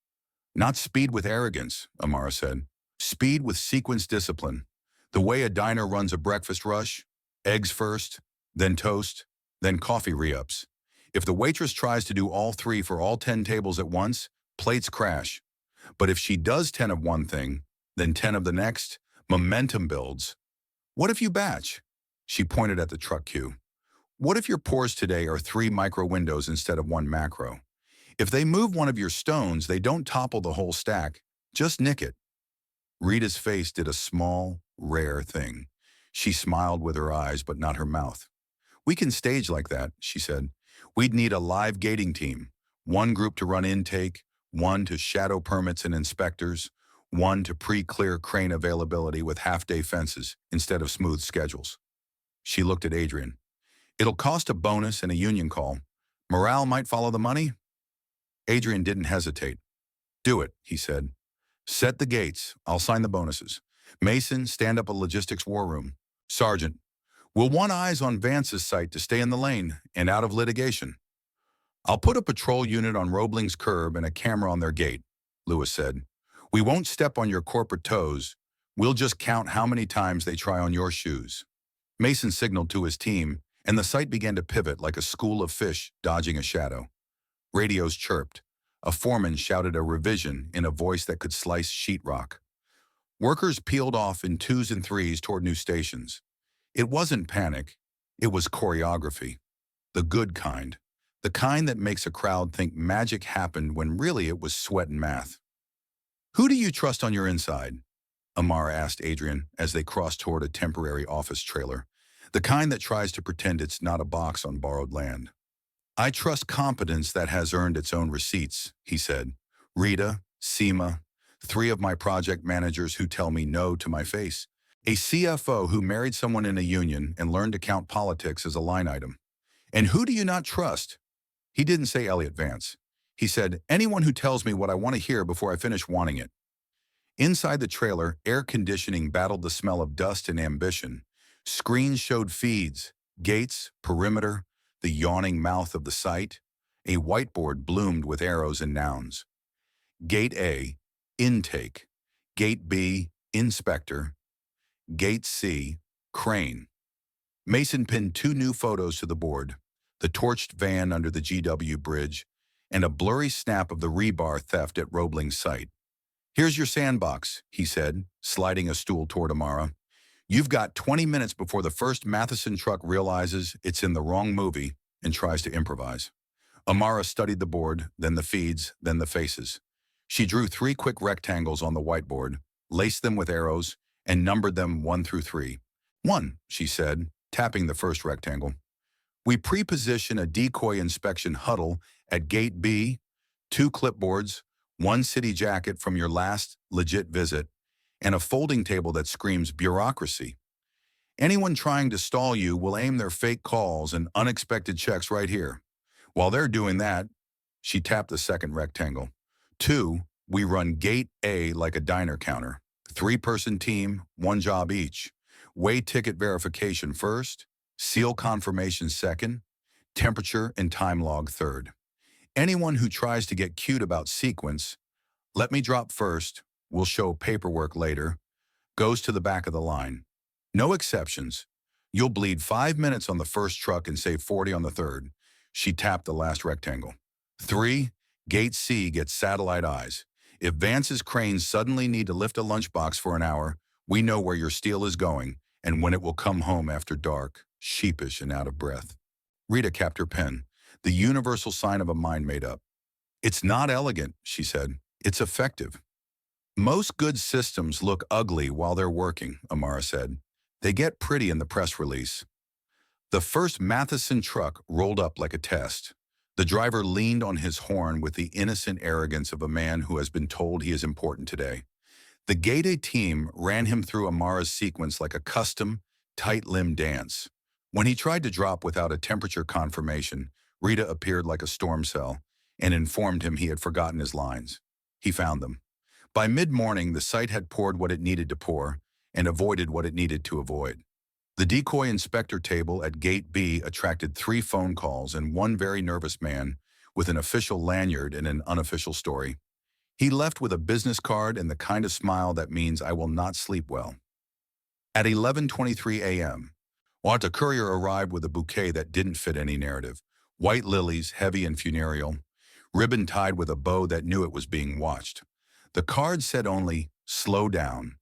A: Not speed with arrogance, Amara said. Speed with sequence discipline. The way a diner runs a breakfast rush, eggs first, then toast, then coffee re-ups. If the waitress tries to do all 3 for all 10 tables at once, plates crash. But if she does 10 of one thing, then 10 of the next, momentum builds. What if you batch? She pointed at the truck queue. What if your pours today are 3 micro windows instead of 1 macro? If they move one of your stones, they don't topple the whole stack, just nick it. Rita's face did a small, rare thing. She smiled with her eyes, but not her mouth. We can stage like that, she said. We'd need a live gating team, one group to run intake, one to shadow permits and inspectors, one to pre-clear crane availability with half-day fences instead of smooth schedules. She looked at Adrian. It'll cost a bonus and a union call. Morale might follow the money? Adrian didn't hesitate. Do it, he said. Set the gates. I'll sign the bonuses. Mason, stand up a logistics war room. Sergeant, we'll want eyes on Vance's site to stay in the lane and out of litigation. I'll put a patrol unit on Roebling's curb and a camera on their gate, Lewis said. We won't step on your corporate toes. We'll just count how many times they try on your shoes. Mason signaled to his team, and the site began to pivot like a school of fish dodging a shadow. Radios chirped. A foreman shouted a revision in a voice that could slice sheetrock. Workers peeled off in twos and threes toward new stations. It wasn't panic. It was choreography. The good kind. The kind that makes a crowd think magic happened when really it was sweat and math. Who do you trust on your inside? Amara asked Adrian as they crossed toward a temporary office trailer. The kind that tries to pretend it's not a box on borrowed land. I trust competence that has earned its own receipts, he said. Rita, Seema, 3 of my project managers who tell me no to my face. A CFO who married someone in a union and learned to count politics as a line item. And who do you not trust? He didn't say Elliot Vance. He said, anyone who tells me what I want to hear before I finish wanting it. Inside the trailer, air conditioning battled the smell of dust and ambition. Screens showed feeds, gates, perimeter, the yawning mouth of the site. A whiteboard bloomed with arrows and nouns. Gate A, intake. Gate B, inspector. Gate C, crane. Mason pinned 2 new photos to the board, the torched van under the GW bridge, and a blurry snap of the rebar theft at Roebling's site. Here's your sandbox, he said, sliding a stool toward Amara. You've got 20 minutes before the first Matheson truck realizes it's in the wrong movie and tries to improvise. Amara studied the board, then the feeds, then the faces. She drew 3 quick rectangles on the whiteboard, laced them with arrows, and numbered them 1 through 3. 1, she said, tapping the first rectangle. We pre-position a decoy inspection huddle at Gate B, 2 clipboards, 1 city jacket from your last legit visit, and a folding table that screams bureaucracy. Anyone trying to stall you will aim their fake calls and unexpected checks right here. While they're doing that, she tapped the second rectangle. 2, we run Gate A like a diner counter. 3-person team, 1 job each. Weigh ticket verification first, seal confirmation second, temperature and time log third. Anyone who tries to get cute about sequence, let me drop first, we'll show paperwork later, goes to the back of the line. No exceptions. You'll bleed 5 minutes on the first truck and save 40 on the third. She tapped the last rectangle. 3, Gate C gets satellite eyes. If Vance's cranes suddenly need to lift a lunchbox for an hour, we know where your steel is going and when it will come home after dark, sheepish and out of breath. Rita capped her pen, the universal sign of a mind made up. It's not elegant, she said. It's effective. Most good systems look ugly while they're working, Amara said. They get pretty in the press release. The first Matheson truck rolled up like a test. The driver leaned on his horn with the innocent arrogance of a man who has been told he is important today. The Gate A team ran him through Amara's sequence like a custom, tight-limbed dance. When he tried to drop without a temperature confirmation, Rita appeared like a storm cell and informed him he had forgotten his lines. He found them. By mid-morning, the site had poured what it needed to pour and avoided what it needed to avoid. The decoy inspector table at Gate B attracted 3 phone calls and 1 very nervous man with an official lanyard and an unofficial story. He left with a business card and the kind of smile that means I will not sleep well. At 11:23 a.m., a courier arrived with a bouquet that didn't fit any narrative. White lilies, heavy and funereal, ribbon tied with a bow that knew it was being watched. The card said only, slow down.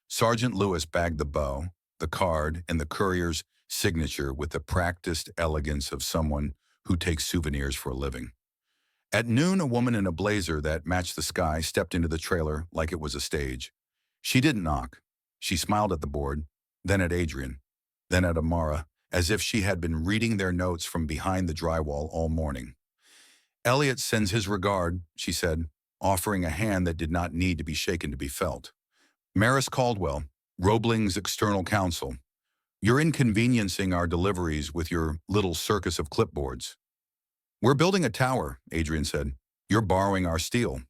A: Sergeant Lewis bagged the bow, the card, and the courier's signature with the practiced elegance of someone who takes souvenirs for a living. At noon, a woman in a blazer that matched the sky stepped into the trailer like it was a stage. She didn't knock. She smiled at the board, then at Adrian, then at Amara, as if she had been reading their notes from behind the drywall all morning. "Elliot sends his regard," she said, offering a hand that did not need to be shaken to be felt. "Maris Caldwell, Roebling's external counsel. You're inconveniencing our deliveries with your little circus of clipboards." "We're building a tower," Adrian said. "You're borrowing our steel."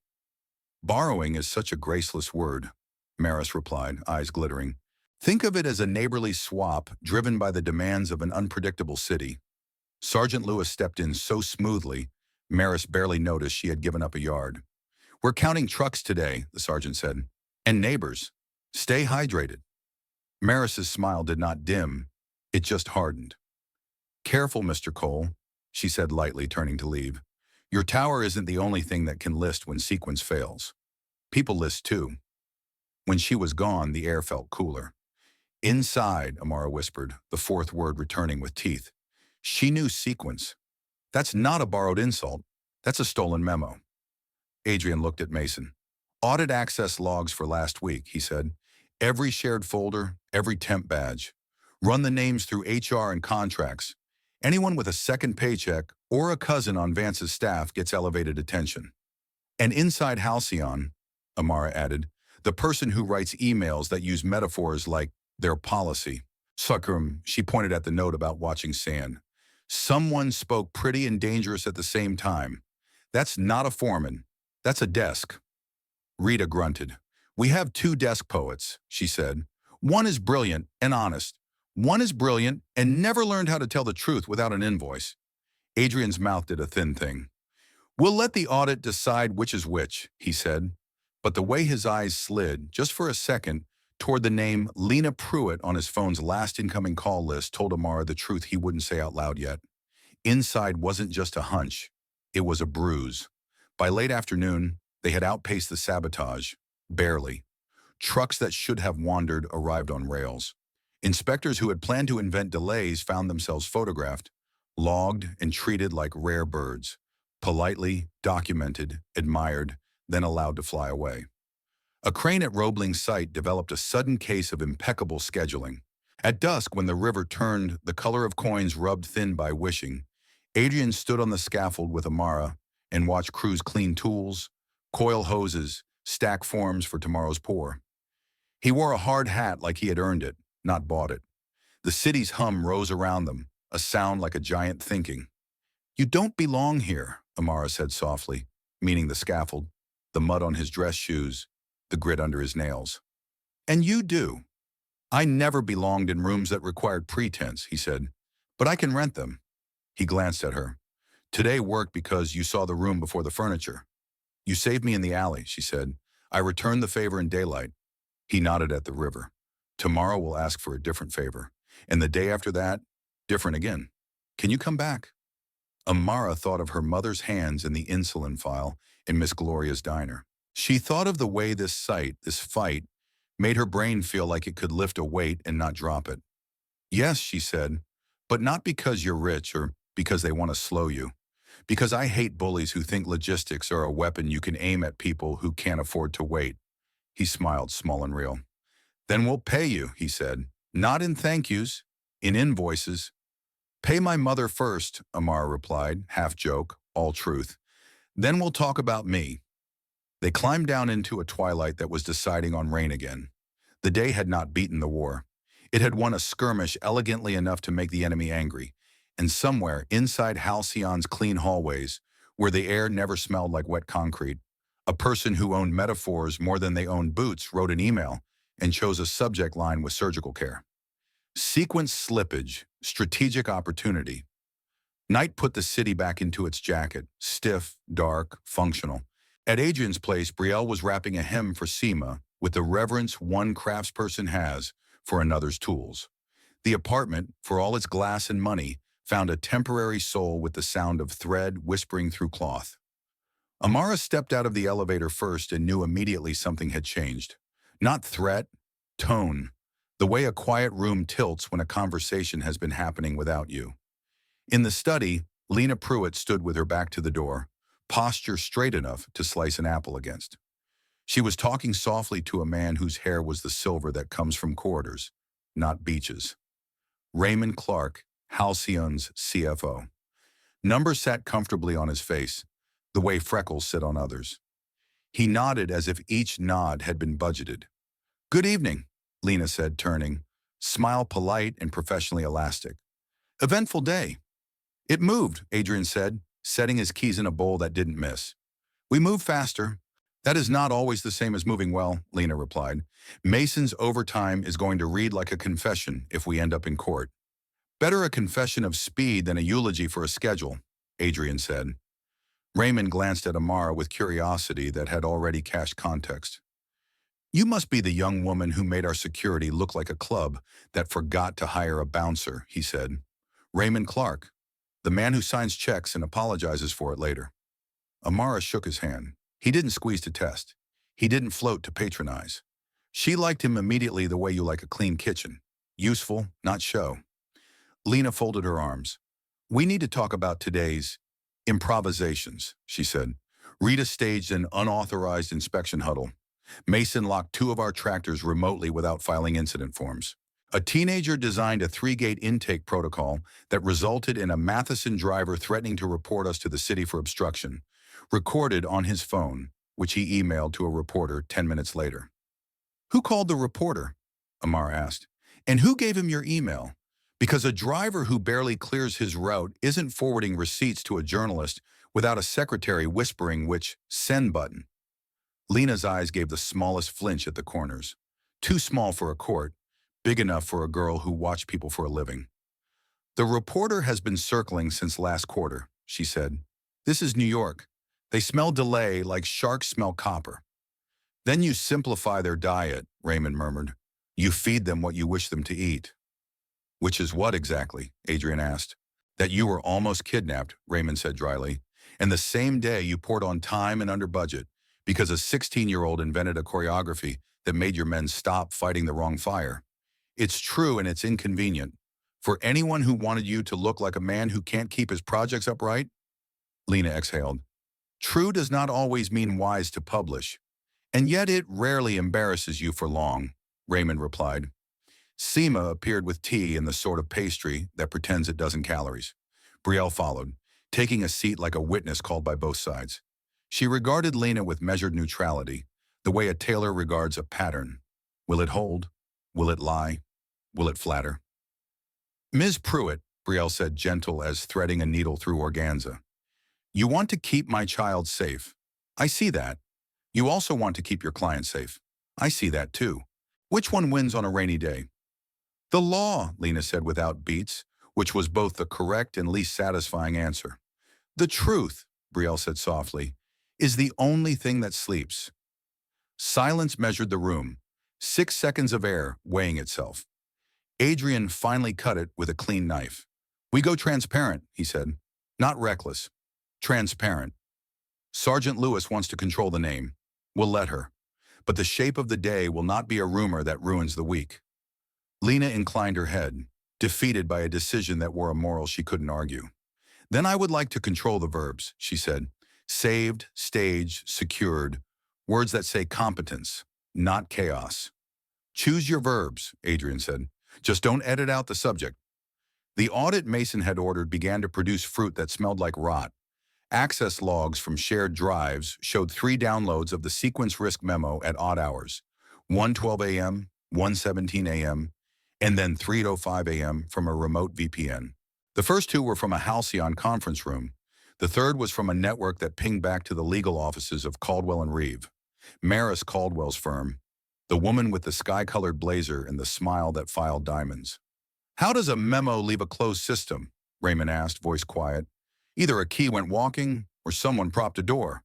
A: "Borrowing is such a graceless word," Maris replied, eyes glittering. "Think of it as a neighborly swap driven by the demands of an unpredictable city." Sergeant Lewis stepped in so smoothly, Maris barely noticed she had given up a yard. "We're counting trucks today," the sergeant said. "And neighbors. Stay hydrated." Maris's smile did not dim, it just hardened. "Careful, Mr. Cole," she said lightly, turning to leave. "Your tower isn't the only thing that can list when sequence fails. People list too." When she was gone, the air felt cooler. "Inside," Amara whispered, the fourth word returning with teeth. She knew sequence. That's not a borrowed insult. That's a stolen memo. Adrian looked at Mason. "Audit access logs for last week," he said. "Every shared folder, every temp badge. Run the names through HR and contracts. Anyone with a second paycheck or a cousin on Vance's staff gets elevated attention." "And inside Halcyon," Amara added, "the person who writes emails that use metaphors like their policy." "Sukrum," she pointed at the note about watching sand. "Someone spoke pretty and dangerous at the same time. That's not a foreman. That's a desk." Rita grunted. "We have two desk poets," she said. "One is brilliant and honest. One is brilliant and never learned how to tell the truth without an invoice." Adrian's mouth did a thin thing. "We'll let the audit decide which is which," he said. But the way his eyes slid, just for a second, toward the name Lena Pruitt on his phone's last incoming call list told Amara the truth he wouldn't say out loud yet. Inside wasn't just a hunch. It was a bruise. By late afternoon, they had outpaced the sabotage. Barely. Trucks that should have wandered arrived on rails. Inspectors who had planned to invent delays found themselves photographed, logged, and treated like rare birds. Politely, documented, admired, then allowed to fly away. A crane at Roebling's site developed a sudden case of impeccable scheduling. At dusk, when the river turned the color of coins rubbed thin by wishing, Adrian stood on the scaffold with Amara and watched crews clean tools, coil hoses, stack forms for tomorrow's pour. He wore a hard hat like he had earned it, not bought it. The city's hum rose around them, a sound like a giant thinking. "You don't belong here," Amara said softly, meaning the scaffold, the mud on his dress shoes, the grit under his nails. "And you do." "I never belonged in rooms that required pretense," he said, "but I can rent them." He glanced at her. "Today worked because you saw the room before the furniture." "You saved me in the alley," she said. "I returned the favor in daylight." He nodded at the river. "Tomorrow we'll ask for a different favor. And the day after that, different again. Can you come back?" Amara thought of her mother's hands in the insulin file in Miss Gloria's diner. She thought of the way this sight, this fight, made her brain feel like it could lift a weight and not drop it. "Yes," she said, "but not because you're rich or because they want to slow you. Because I hate bullies who think logistics are a weapon you can aim at people who can't afford to wait." He smiled, small and real. "Then we'll pay you," he said. "Not in thank yous, in invoices." "Pay my mother first," Amara replied, half joke, all truth. "Then we'll talk about me." They climbed down into a twilight that was deciding on rain again. The day had not beaten the war. It had won a skirmish elegantly enough to make the enemy angry. And somewhere inside Halcyon's clean hallways, where the air never smelled like wet concrete, a person who owned metaphors more than they owned boots wrote an email and chose a subject line with surgical care. "Sequence slippage, strategic opportunity." Night put the city back into its jacket, stiff, dark, functional. At Adrian's place, Brielle was wrapping a hem for Seema with the reverence one craftsperson has for another's tools. The apartment, for all its glass and money, found a temporary soul with the sound of thread whispering through cloth. Amara stepped out of the elevator first and knew immediately something had changed. Not threat, tone. The way a quiet room tilts when a conversation has been happening without you. In the study, Lena Pruitt stood with her back to the door, posture straight enough to slice an apple against. She was talking softly to a man whose hair was the silver that comes from corridors, not beaches. Raymond Clark, Halcyon's CFO. Number sat comfortably on his face, the way freckles sit on others. He nodded as if each nod had been budgeted. "Good evening," Lena said, turning, smile polite and professionally elastic. "Eventful day." "It moved," Adrian said, setting his keys in a bowl that didn't miss. "We move faster." "That is not always the same as moving well," Lena replied. "Mason's overtime is going to read like a confession if we end up in court." "Better a confession of speed than a eulogy for a schedule," Adrian said. Raymond glanced at Amara with curiosity that had already cached context. "You must be the young woman who made our security look like a club that forgot to hire a bouncer," he said. "Raymond Clark, the man who signs checks and apologizes for it later." Amara shook his hand. He didn't squeeze to test. He didn't float to patronize. She liked him immediately the way you like a clean kitchen. Useful, not show. Lena folded her arms. "We need to talk about today's improvisations," she said. Rita staged an unauthorized inspection huddle. Mason locked 2 of our tractors remotely without filing incident forms. A teenager designed a 3-gate intake protocol that resulted in a Matheson driver threatening to report us to the city for obstruction, recorded on his phone, which he emailed to a reporter 10 minutes later. "Who called the reporter?" Amar asked. "And who gave him your email? Because a driver who barely clears his route isn't forwarding receipts to a journalist without a secretary whispering which send button." Lena's eyes gave the smallest flinch at the corners. Too small for a court, big enough for a girl who watched people for a living. "The reporter has been circling since last quarter," she said. "This is New York. They smell delay like sharks smell copper." "Then you simplify their diet," Raymond murmured. "You feed them what you wish them to eat." "Which is what exactly?" Adrian asked. "That you were almost kidnapped," Raymond said dryly. "And the same day you poured on time and under budget because a 16-year-old invented a choreography that made your men stop fighting the wrong fire. It's true and it's inconvenient. For anyone who wanted you to look like a man who can't keep his projects upright." Lena exhaled. "True does not always mean wise to publish. And yet it rarely embarrasses you for long," Raymond replied. Seema appeared with tea and the sort of pastry that pretends it doesn't calories. Brielle followed, taking a seat like a witness called by both sides. She regarded Lena with measured neutrality, the way a tailor regards a pattern. Will it hold? Will it lie? Will it flatter? "Ms. Pruitt," Brielle said, gentle as threading a needle through organza. "You want to keep my child safe. I see that. You also want to keep your client safe. I see that too. Which one wins on a rainy day?" "The law," Lena said without beats, which was both the correct and least satisfying answer. "The truth," Brielle said softly, "is the only thing that sleeps." Silence measured the room, 6 seconds of air weighing itself. Adrian finally cut it with a clean knife. "We go transparent," he said. "Not reckless. Transparent. Sergeant Lewis wants to control the name. We'll let her. But the shape of the day will not be a rumor that ruins the week." Lena inclined her head, defeated by a decision that wore a moral she couldn't argue. "Then I would like to control the verbs," she said. "Saved, staged, secured. Words that say competence, not chaos." "Choose your verbs," Adrian said. "Just don't edit out the subject." The audit Mason had ordered began to produce fruit that smelled like rot. Access logs from shared drives showed 3 downloads of the sequence risk memo at odd hours, 1:12 a.m., 1:17 a.m., and then 3:05 a.m. from a remote VPN. The first 2 were from a Halcyon conference room. The third was from a network that pinged back to the legal offices of Caldwell and Reeve, Maris Caldwell's firm, the woman with the sky-colored blazer and the smile that filed diamonds. "How does a memo leave a closed system?" Raymond asked, voice quiet. "Either a key went walking or someone propped a door."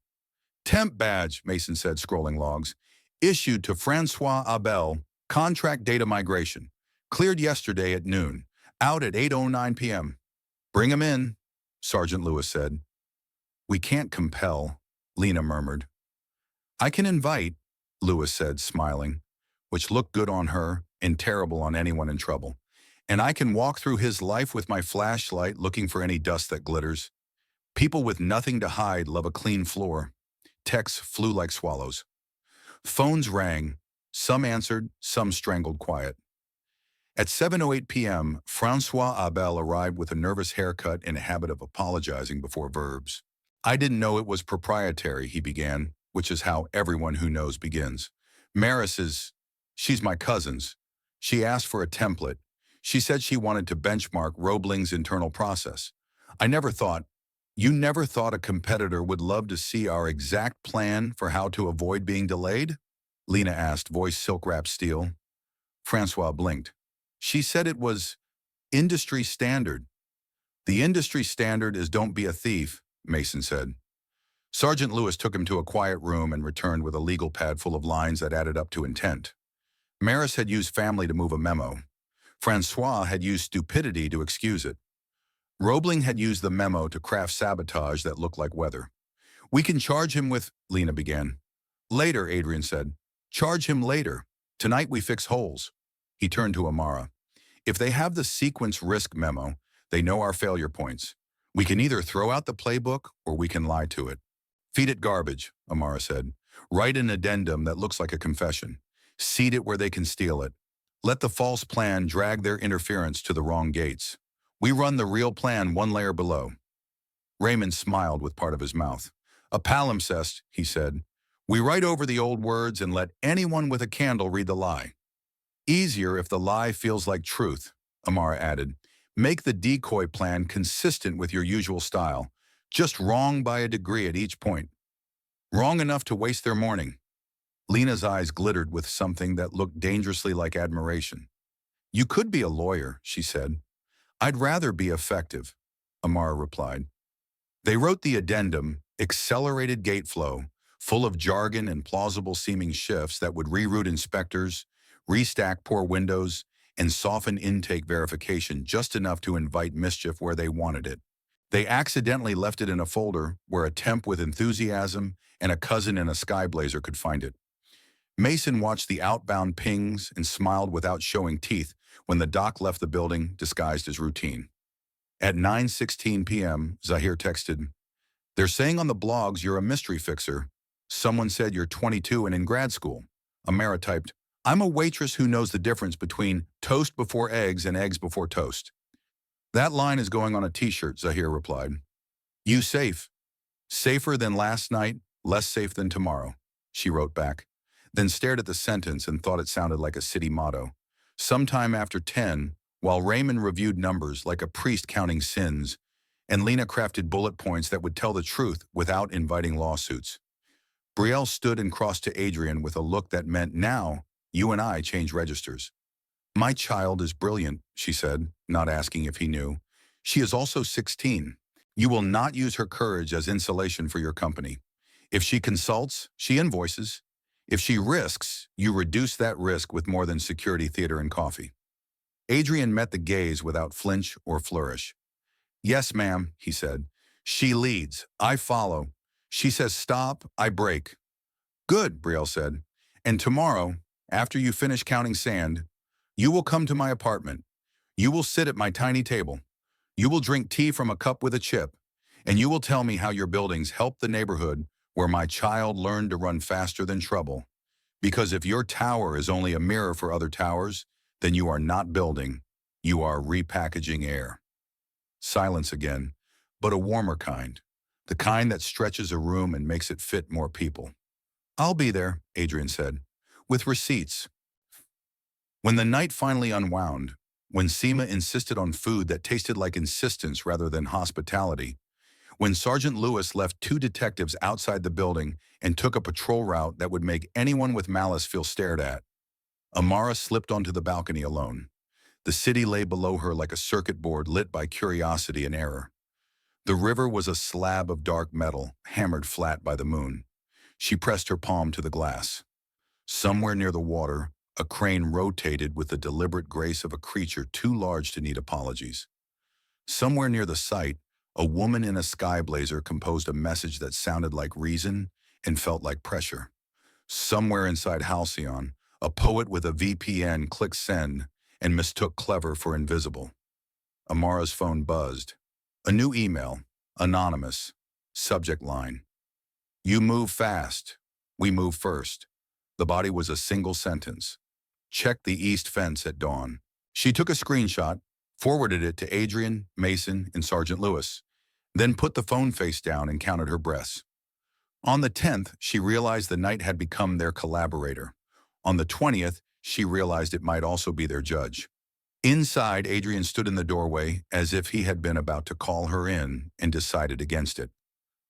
A: "Temp badge," Mason said, scrolling logs. "Issued to Francois Abel, contract data migration. Cleared yesterday at noon. Out at 8:09 p.m. "Bring him in," Sergeant Lewis said. "We can't compel," Lena murmured. "I can invite," Lewis said, smiling, which looked good on her and terrible on anyone in trouble. "And I can walk through his life with my flashlight looking for any dust that glitters. People with nothing to hide love a clean floor." Texts flew like swallows. Phones rang. Some answered, some strangled quiet. At 7:08 p.m., Francois Abel arrived with a nervous haircut and a habit of apologizing before verbs. I didn't know it was proprietary, he began, which is how everyone who knows begins. Maris she's my cousin's. She asked for a template. She said she wanted to benchmark Roebling's internal process. You never thought a competitor would love to see our exact plan for how to avoid being delayed? Lena asked, voice silk-wrapped steel. Francois blinked. She said it was industry standard. The industry standard is don't be a thief, Mason said. Sergeant Lewis took him to a quiet room and returned with a legal pad full of lines that added up to intent. Maris had used family to move a memo. Francois had used stupidity to excuse it. Roebling had used the memo to craft sabotage that looked like weather. We can charge him with, Lena began. Later, Adrian said. Charge him later. Tonight we fix holes. He turned to Amara. If they have the sequence risk memo, they know our failure points. We can either throw out the playbook or we can lie to it. Feed it garbage, Amara said. Write an addendum that looks like a confession. Seed it where they can steal it. Let the false plan drag their interference to the wrong gates. We run the real plan one layer below. Raymond smiled with part of his mouth. A palimpsest, he said. We write over the old words and let anyone with a candle read the lie. Easier if the lie feels like truth, Amara added. Make the decoy plan consistent with your usual style, just wrong by a degree at each point. Wrong enough to waste their morning. Lena's eyes glittered with something that looked dangerously like admiration. You could be a lawyer, she said. I'd rather be effective, Amara replied. They wrote the addendum, accelerated gate flow, full of jargon and plausible-seeming shifts that would reroute inspectors, restack poor windows, and soften intake verification just enough to invite mischief where they wanted it. They accidentally left it in a folder where a temp with enthusiasm and a cousin in a sky blazer could find it. Mason watched the outbound pings and smiled without showing teeth when the doc left the building disguised as routine. At 9:16 p.m., Zahir texted, They're saying on the blogs you're a mystery fixer. Someone said you're 22 and in grad school. Amara typed, I'm a waitress who knows the difference between toast before eggs and eggs before toast. That line is going on a t-shirt, Zahir replied. You safe. Safer than last night, less safe than tomorrow, she wrote back, then stared at the sentence and thought it sounded like a city motto. Sometime after 10, while Raymond reviewed numbers like a priest counting sins, and Lena crafted bullet points that would tell the truth without inviting lawsuits. Brielle stood and crossed to Adrian with a look that meant now, you and I change registers. My child is brilliant, she said, not asking if he knew. She is also 16. You will not use her courage as insulation for your company. If she consults, she invoices. If she risks, you reduce that risk with more than security theater and coffee. Adrian met the gaze without flinch or flourish. Yes, ma'am, he said. She leads. I follow. She says stop, I break. Good, Brielle said. And tomorrow, after you finish counting sand, you will come to my apartment. You will sit at my tiny table. You will drink tea from a cup with a chip. And you will tell me how your buildings help the neighborhood where my child learned to run faster than trouble. Because if your tower is only a mirror for other towers, then you are not building. You are repackaging air. Silence again, but a warmer kind. The kind that stretches a room and makes it fit more people. I'll be there, Adrian said, with receipts. When the night finally unwound, when Seema insisted on food that tasted like insistence rather than hospitality, when Sergeant Lewis left 2 detectives outside the building and took a patrol route that would make anyone with malice feel stared at, Amara slipped onto the balcony alone. The city lay below her like a circuit board lit by curiosity and error. The river was a slab of dark metal, hammered flat by the moon. She pressed her palm to the glass. Somewhere near the water, a crane rotated with the deliberate grace of a creature too large to need apologies. Somewhere near the site, a woman in a sky blazer composed a message that sounded like reason and felt like pressure. Somewhere inside Halcyon, a poet with a VPN clicked send and mistook clever for invisible. Amara's phone buzzed. A new email, anonymous, subject line. You move fast. We move first. The body was a single sentence. Check the east fence at dawn. She took a screenshot, forwarded it to Adrian, Mason, and Sergeant Lewis, then put the phone face down and counted her breaths. On the 10th, she realized the night had become their collaborator. On the 20th, she realized it might also be their judge. Inside, Adrian stood in the doorway as if he had been about to call her in and decided against it.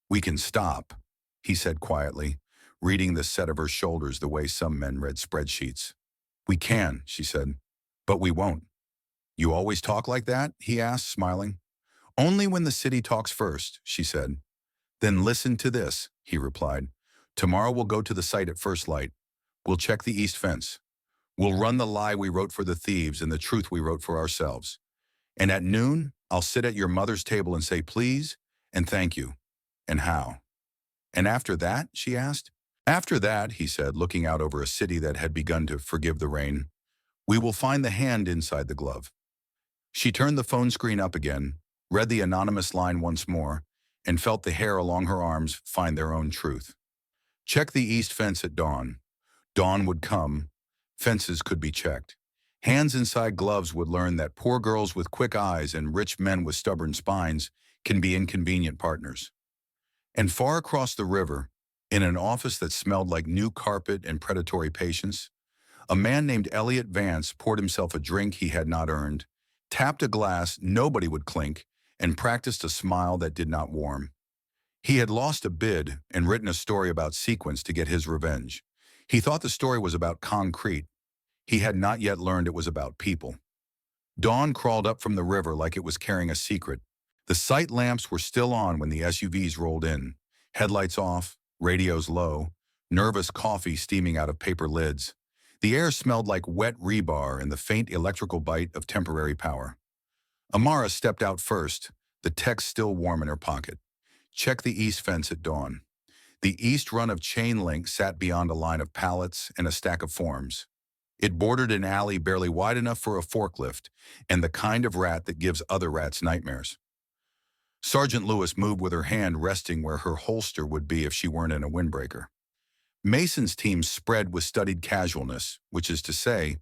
A: "We can stop," he said quietly, reading the set of her shoulders the way some men read spreadsheets. "We can," she said, "but we won't." "You always talk like that?" he asked, smiling. "Only when the city talks first," she said. "Then listen to this," he replied. "Tomorrow we'll go to the site at first light. We'll check the east fence. We'll run the lie we wrote for the thieves and the truth we wrote for ourselves. And at noon, I'll sit at your mother's table and say please and thank you. And how?" "And after that?" she asked. "After that," he said, looking out over a city that had begun to forgive the rain, "we will find the hand inside the glove." She turned the phone screen up again, read the anonymous line once more, and felt the hair along her arms find their own truth. Check the east fence at dawn. Dawn would come. Fences could be checked. Hands inside gloves would learn that poor girls with quick eyes and rich men with stubborn spines can be inconvenient partners. And far across the river, in an office that smelled like new carpet and predatory patience, a man named Elliot Vance poured himself a drink he had not earned, tapped a glass nobody would clink, and practiced a smile that did not warm. He had lost a bid and written a story about sequence to get his revenge. He thought the story was about concrete. He had not yet learned it was about people. Dawn crawled up from the river like it was carrying a secret. The sight lamps were still on when the SUVs rolled in, headlights off, radios low, nervous coffee steaming out of paper lids. The air smelled like wet rebar and the faint electrical bite of temporary power. Amara stepped out first, the text still warm in her pocket. Check the east fence at dawn. The east run of chain link sat beyond a line of pallets and a stack of forms. It bordered an alley barely wide enough for a forklift, and the kind of rat that gives other rats nightmares. Sergeant Lewis moved with her hand resting where her holster would be if she weren't in a windbreaker. Mason's team spread with studied casualness, which is to say,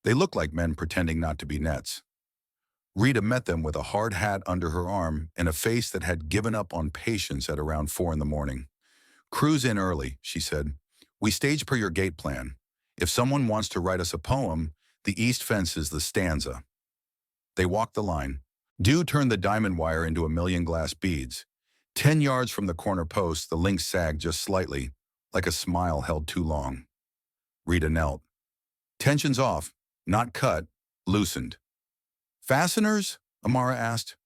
A: they looked like men pretending not to be nets. Rita met them with a hard hat under her arm and a face that had given up on patience at around 4 in the morning. "Cruise in early," she said. "We stage per your gate plan. If someone wants to write us a poem, the east fence is the stanza." They walked the line. Dew turned the diamond wire into a million glass beads. 10 yards from the corner post, the link sagged just slightly, like a smile held too long. Rita knelt. "Tension's off, not cut, loosened." "Fasteners?" Amara asked.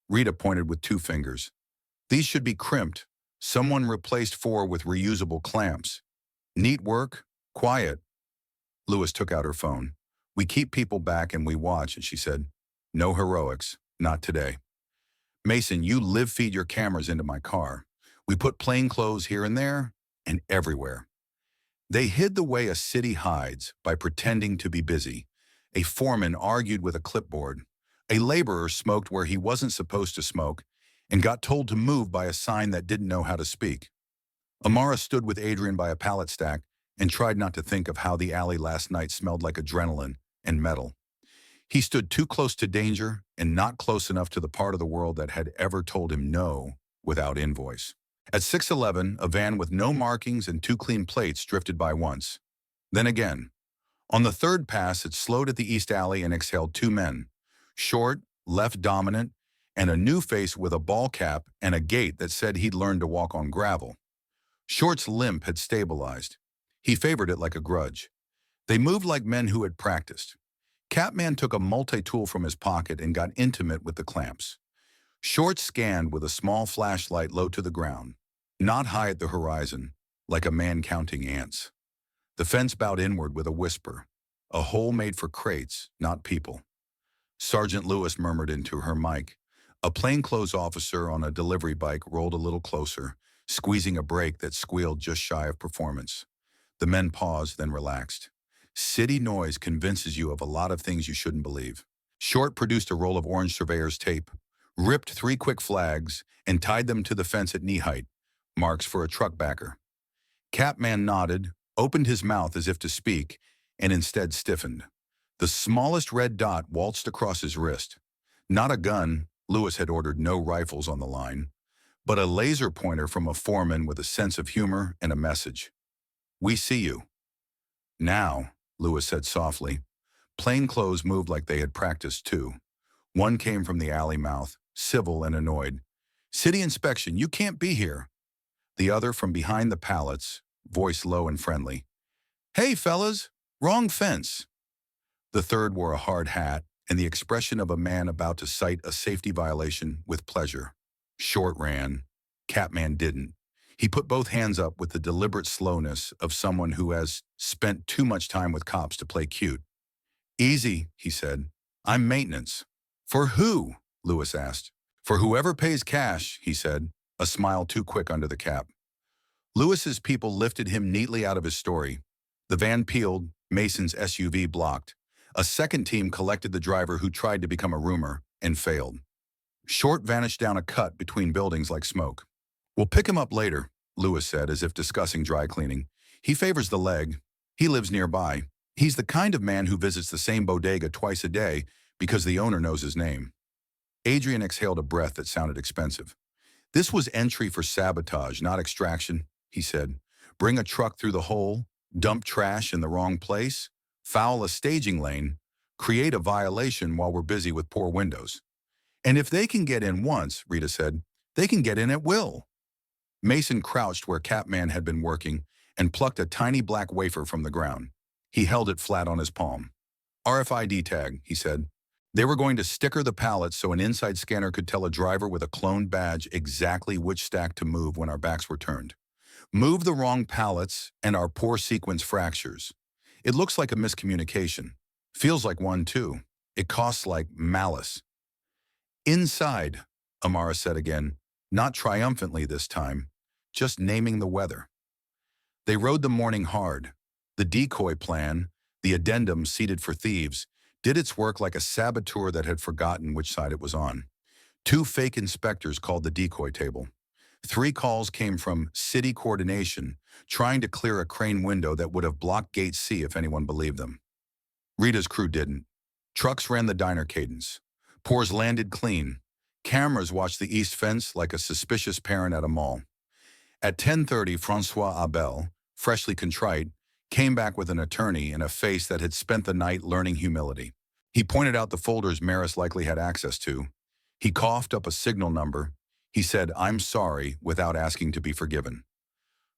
A: Rita pointed with 2 fingers. "These should be crimped. Someone replaced 4 with reusable clamps. Neat work, quiet." Lewis took out her phone. "We keep people back and we watch," she said. "No heroics, not today." "Mason, you live-feed your cameras into my car. We put plainclothes here and there, and everywhere." They hid the way a city hides by pretending to be busy. A foreman argued with a clipboard. A laborer smoked where he wasn't supposed to smoke and got told to move by a sign that didn't know how to speak. Amara stood with Adrian by a pallet stack and tried not to think of how the alley last night smelled like adrenaline and metal. He stood too close to danger and not close enough to the part of the world that had ever told him no without invoice. At 6:11, a van with no markings and 2 clean plates drifted by once. Then again. On the 3rd pass, it slowed at the east alley and exhaled 2 men. Short, left dominant, and a new face with a ball cap and a gait that said he'd learned to walk on gravel. Short's limp had stabilized. He favored it like a grudge. They moved like men who had practiced. Catman took a multi-tool from his pocket and got intimate with the clamps. Short scanned with a small flashlight low to the ground, not high at the horizon, like a man counting ants. The fence bowed inward with a whisper, a hole made for crates, not people. Sergeant Lewis murmured into her mic. A plainclothes officer on a delivery bike rolled a little closer, squeezing a brake that squealed just shy of performance. The men paused, then relaxed. City noise convinces you of a lot of things you shouldn't believe. Short produced a roll of orange surveyor's tape, ripped 3 quick flags, and tied them to the fence at knee height, marks for a truck backer. Catman nodded, opened his mouth as if to speak, and instead stiffened. The smallest red dot waltzed across his wrist. Not a gun, Lewis had ordered no rifles on the line, but a laser pointer from a foreman with a sense of humor and a message. "We see you." "Now," Lewis said softly. Plainclothes moved like they had practiced too. One came from the alley mouth, civil and annoyed. "City inspection, you can't be here." The other from behind the pallets, voice low and friendly. "Hey, fellas, wrong fence." The third wore a hard hat and the expression of a man about to cite a safety violation with pleasure. Short ran. Catman didn't. He put both hands up with the deliberate slowness of someone who has spent too much time with cops to play cute. "Easy," he said. "I'm maintenance." "For who?" Lewis asked. "For whoever pays cash," he said, a smile too quick under the cap. Lewis's people lifted him neatly out of his story. The van peeled, Mason's SUV blocked. A second team collected the driver who tried to become a roomer and failed. Short vanished down a cut between buildings like smoke. "We'll pick him up later," Lewis said, as if discussing dry cleaning. "He favors the leg. He lives nearby. He's the kind of man who visits the same bodega twice a day because the owner knows his name." Adrian exhaled a breath that sounded expensive. "This was entry for sabotage, not extraction," he said. "Bring a truck through the hole, dump trash in the wrong place, foul a staging lane, create a violation while we're busy with poor windows. And if they can get in once," Rita said, "they can get in at will." Mason crouched where Catman had been working and plucked a tiny black wafer from the ground. He held it flat on his palm. "RFID tag," he said. They were going to sticker the pallets so an inside scanner could tell a driver with a cloned badge exactly which stack to move when our backs were turned. Move the wrong pallets and our poor sequence fractures. It looks like a miscommunication. Feels like one too. It costs like malice. "Inside," Amara said again, not triumphantly this time, just naming the weather. They rode the morning hard. The decoy plan, the addendum seated for thieves, did its work like a saboteur that had forgotten which side it was on. 2 fake inspectors called the decoy table. 3 calls came from city coordination, trying to clear a crane window that would have blocked Gate C if anyone believed them. Rita's crew didn't. Trucks ran the diner cadence. Pours landed clean. Cameras watched the east fence like a suspicious parent at a mall. At 10:30, Francois Abel, freshly contrite, came back with an attorney and a face that had spent the night learning humility. He pointed out the folders Maris likely had access to. He coughed up a signal number. He said, "I'm sorry," without asking to be forgiven.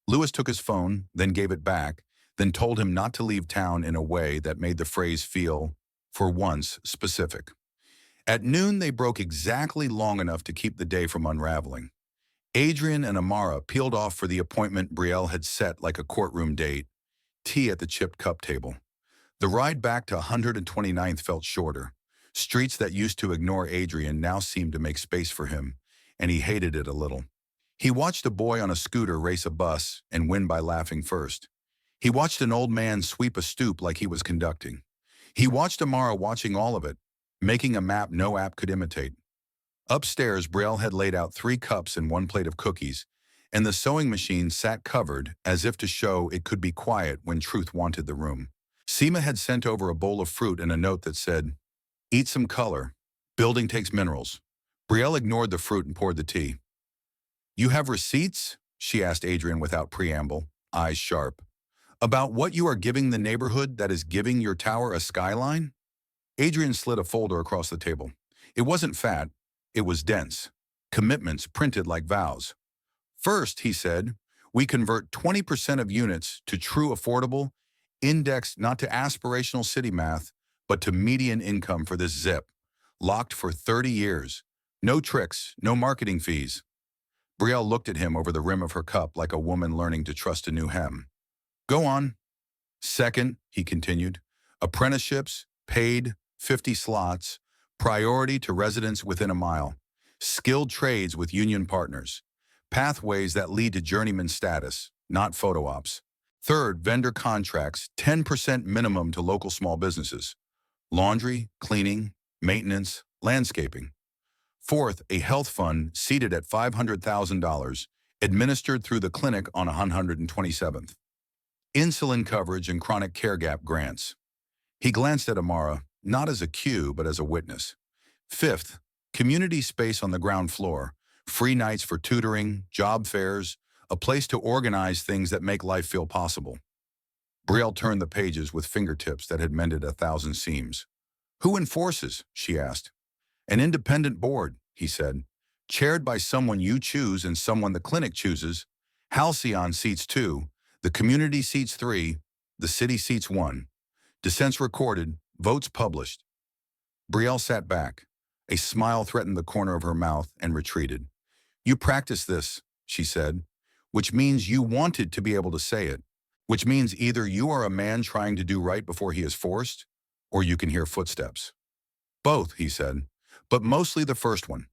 A: Lewis took his phone, then gave it back, then told him not to leave town in a way that made the phrase feel, for once, specific. At noon, they broke exactly long enough to keep the day from unraveling. Adrian and Amara peeled off for the appointment Brielle had set like a courtroom date, tea at the chipped cup table. The ride back to 129th felt shorter. Streets that used to ignore Adrian now seemed to make space for him, and he hated it a little. He watched a boy on a scooter race a bus and win by laughing first. He watched an old man sweep a stoop like he was conducting. He watched Amara watching all of it, making a map no app could imitate. Upstairs, Brielle had laid out 3 cups and 1 plate of cookies, and the sewing machine sat covered as if to show it could be quiet when truth wanted the room. Seema had sent over a bowl of fruit and a note that said, "Eat some color. Building takes minerals." Brielle ignored the fruit and poured the tea. "You have receipts?" she asked Adrian without preamble, eyes sharp. "About what you are giving the neighborhood that is giving your tower a skyline?" Adrian slid a folder across the table. It wasn't fat. It was dense. Commitments printed like vows. "First," he said, "we convert 20% of units to true affordable, indexed not to aspirational city math, but to median income for this zip. Locked for 30 years. No tricks, no marketing fees." Brielle looked at him over the rim of her cup like a woman learning to trust a new hem. "Go on." "Second," he continued, "apprenticeships, paid, 50 slots, priority to residents within a mile, skilled trades with union partners, pathways that lead to journeyman status, not photo ops. Third, vendor contracts, 10% minimum to local small businesses, laundry, cleaning, maintenance, landscaping. Fourth, a health fund seated at $500,000, administered through the clinic on 127th. Insulin coverage and chronic care gap grants. He glanced at Amara, not as a cue, but as a witness. Fifth, community space on the ground floor, free nights for tutoring, job fairs, a place to organize things that make life feel possible. Brielle turned the pages with fingertips that had mended 1,000 seams. Who enforces? She asked. An independent board, he said, chaired by someone you choose and someone the clinic chooses. Halcyon seats 2, the community seats 3, the city seats 1. Dissents recorded, votes published. Brielle sat back. A smile threatened the corner of her mouth and retreated. You practice this, she said, which means you wanted to be able to say it, which means either you are a man trying to do right before he is forced, or you can hear footsteps. Both, he said, but mostly the first one.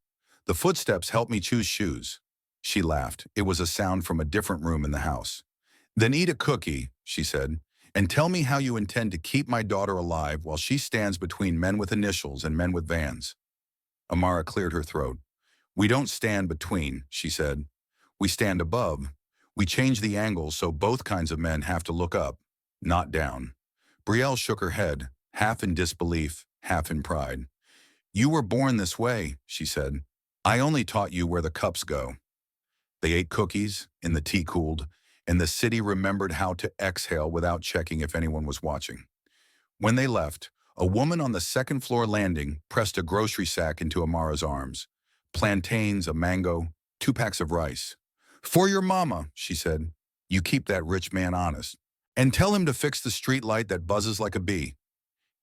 A: The footsteps help me choose shoes. She laughed. It was a sound from a different room in the house. Then eat a cookie, she said, and tell me how you intend to keep my daughter alive while she stands between men with initials and men with vans. Amara cleared her throat. We don't stand between, she said. We stand above. We change the angle so both kinds of men have to look up, not down. Brielle shook her head, half in disbelief, half in pride. You were born this way, she said. I only taught you where the cups go. They ate cookies, and the tea cooled, and the city remembered how to exhale without checking if anyone was watching. When they left, a woman on the second-floor landing pressed a grocery sack into Amara's arms. Plantains, a mango, 2 packs of rice. For your mama, she said. You keep that rich man honest. And tell him to fix the street light that buzzes like a bee.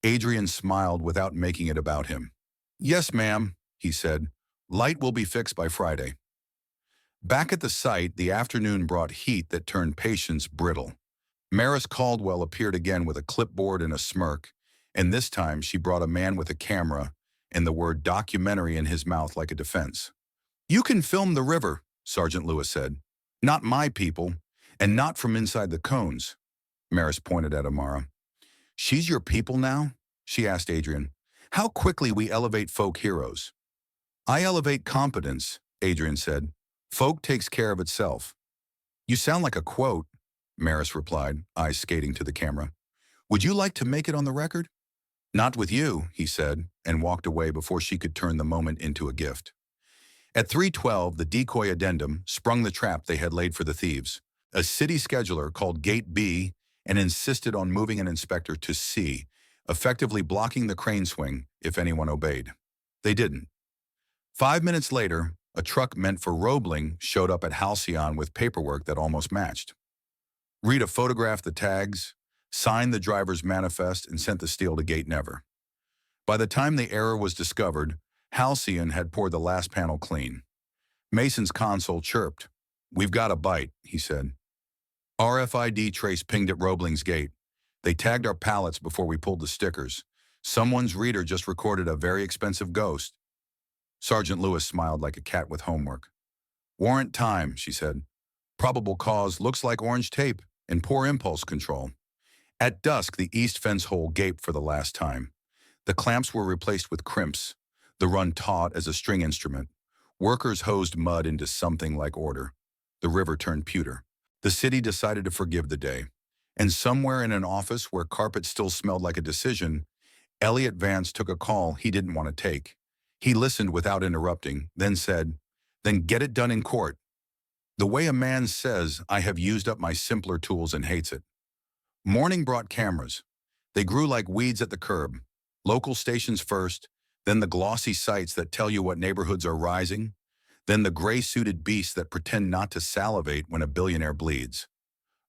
A: Adrian smiled without making it about him. Yes, ma'am, he said. Light will be fixed by Friday. Back at the site, the afternoon brought heat that turned patience brittle. Maris Caldwell appeared again with a clipboard and a smirk, and this time she brought a man with a camera and the word documentary in his mouth like a defense. You can film the river, Sergeant Lewis said. Not my people, and not from inside the cones. Maris pointed at Amara. She's your people now? She asked Adrian. How quickly we elevate folk heroes. I elevate competence, Adrian said. Folk takes care of itself. You sound like a quote, Maris replied, eyes skating to the camera. Would you like to make it on the record? Not with you, he said, and walked away before she could turn the moment into a gift. At 3:12, the decoy addendum sprung the trap they had laid for the thieves. A city scheduler called Gate B and insisted on moving an inspector to C, effectively blocking the crane swing if anyone obeyed. They didn't. 5 minutes later, a truck meant for Roebling showed up at Halcyon with paperwork that almost matched. Rita photographed the tags, signed the driver's manifest, and sent the steel to Gate Never. By the time the error was discovered, Halcyon had poured the last panel clean. Mason's console chirped. We've got a bite, he said. RFID trace pinged at Roebling's gate. They tagged our pallets before we pulled the stickers. Someone's reader just recorded a very expensive ghost. Sergeant Lewis smiled like a cat with homework. Warrant time, she said. Probable cause looks like orange tape and poor impulse control. At dusk, the east fence hole gaped for the last time. The clamps were replaced with crimps, the run taut as a string instrument. Workers hosed mud into something like order. The river turned pewter. The city decided to forgive the day. And somewhere in an office where carpet still smelled like a decision, Elliot Vance took a call he didn't want to take. He listened without interrupting, then said, Then get it done in court. The way a man says, I have used up my simpler tools and hates it. Morning brought cameras. They grew like weeds at the curb. Local stations first, then the glossy sites that tell you what neighborhoods are rising, then the gray-suited beasts that pretend not to salivate when a billionaire bleeds.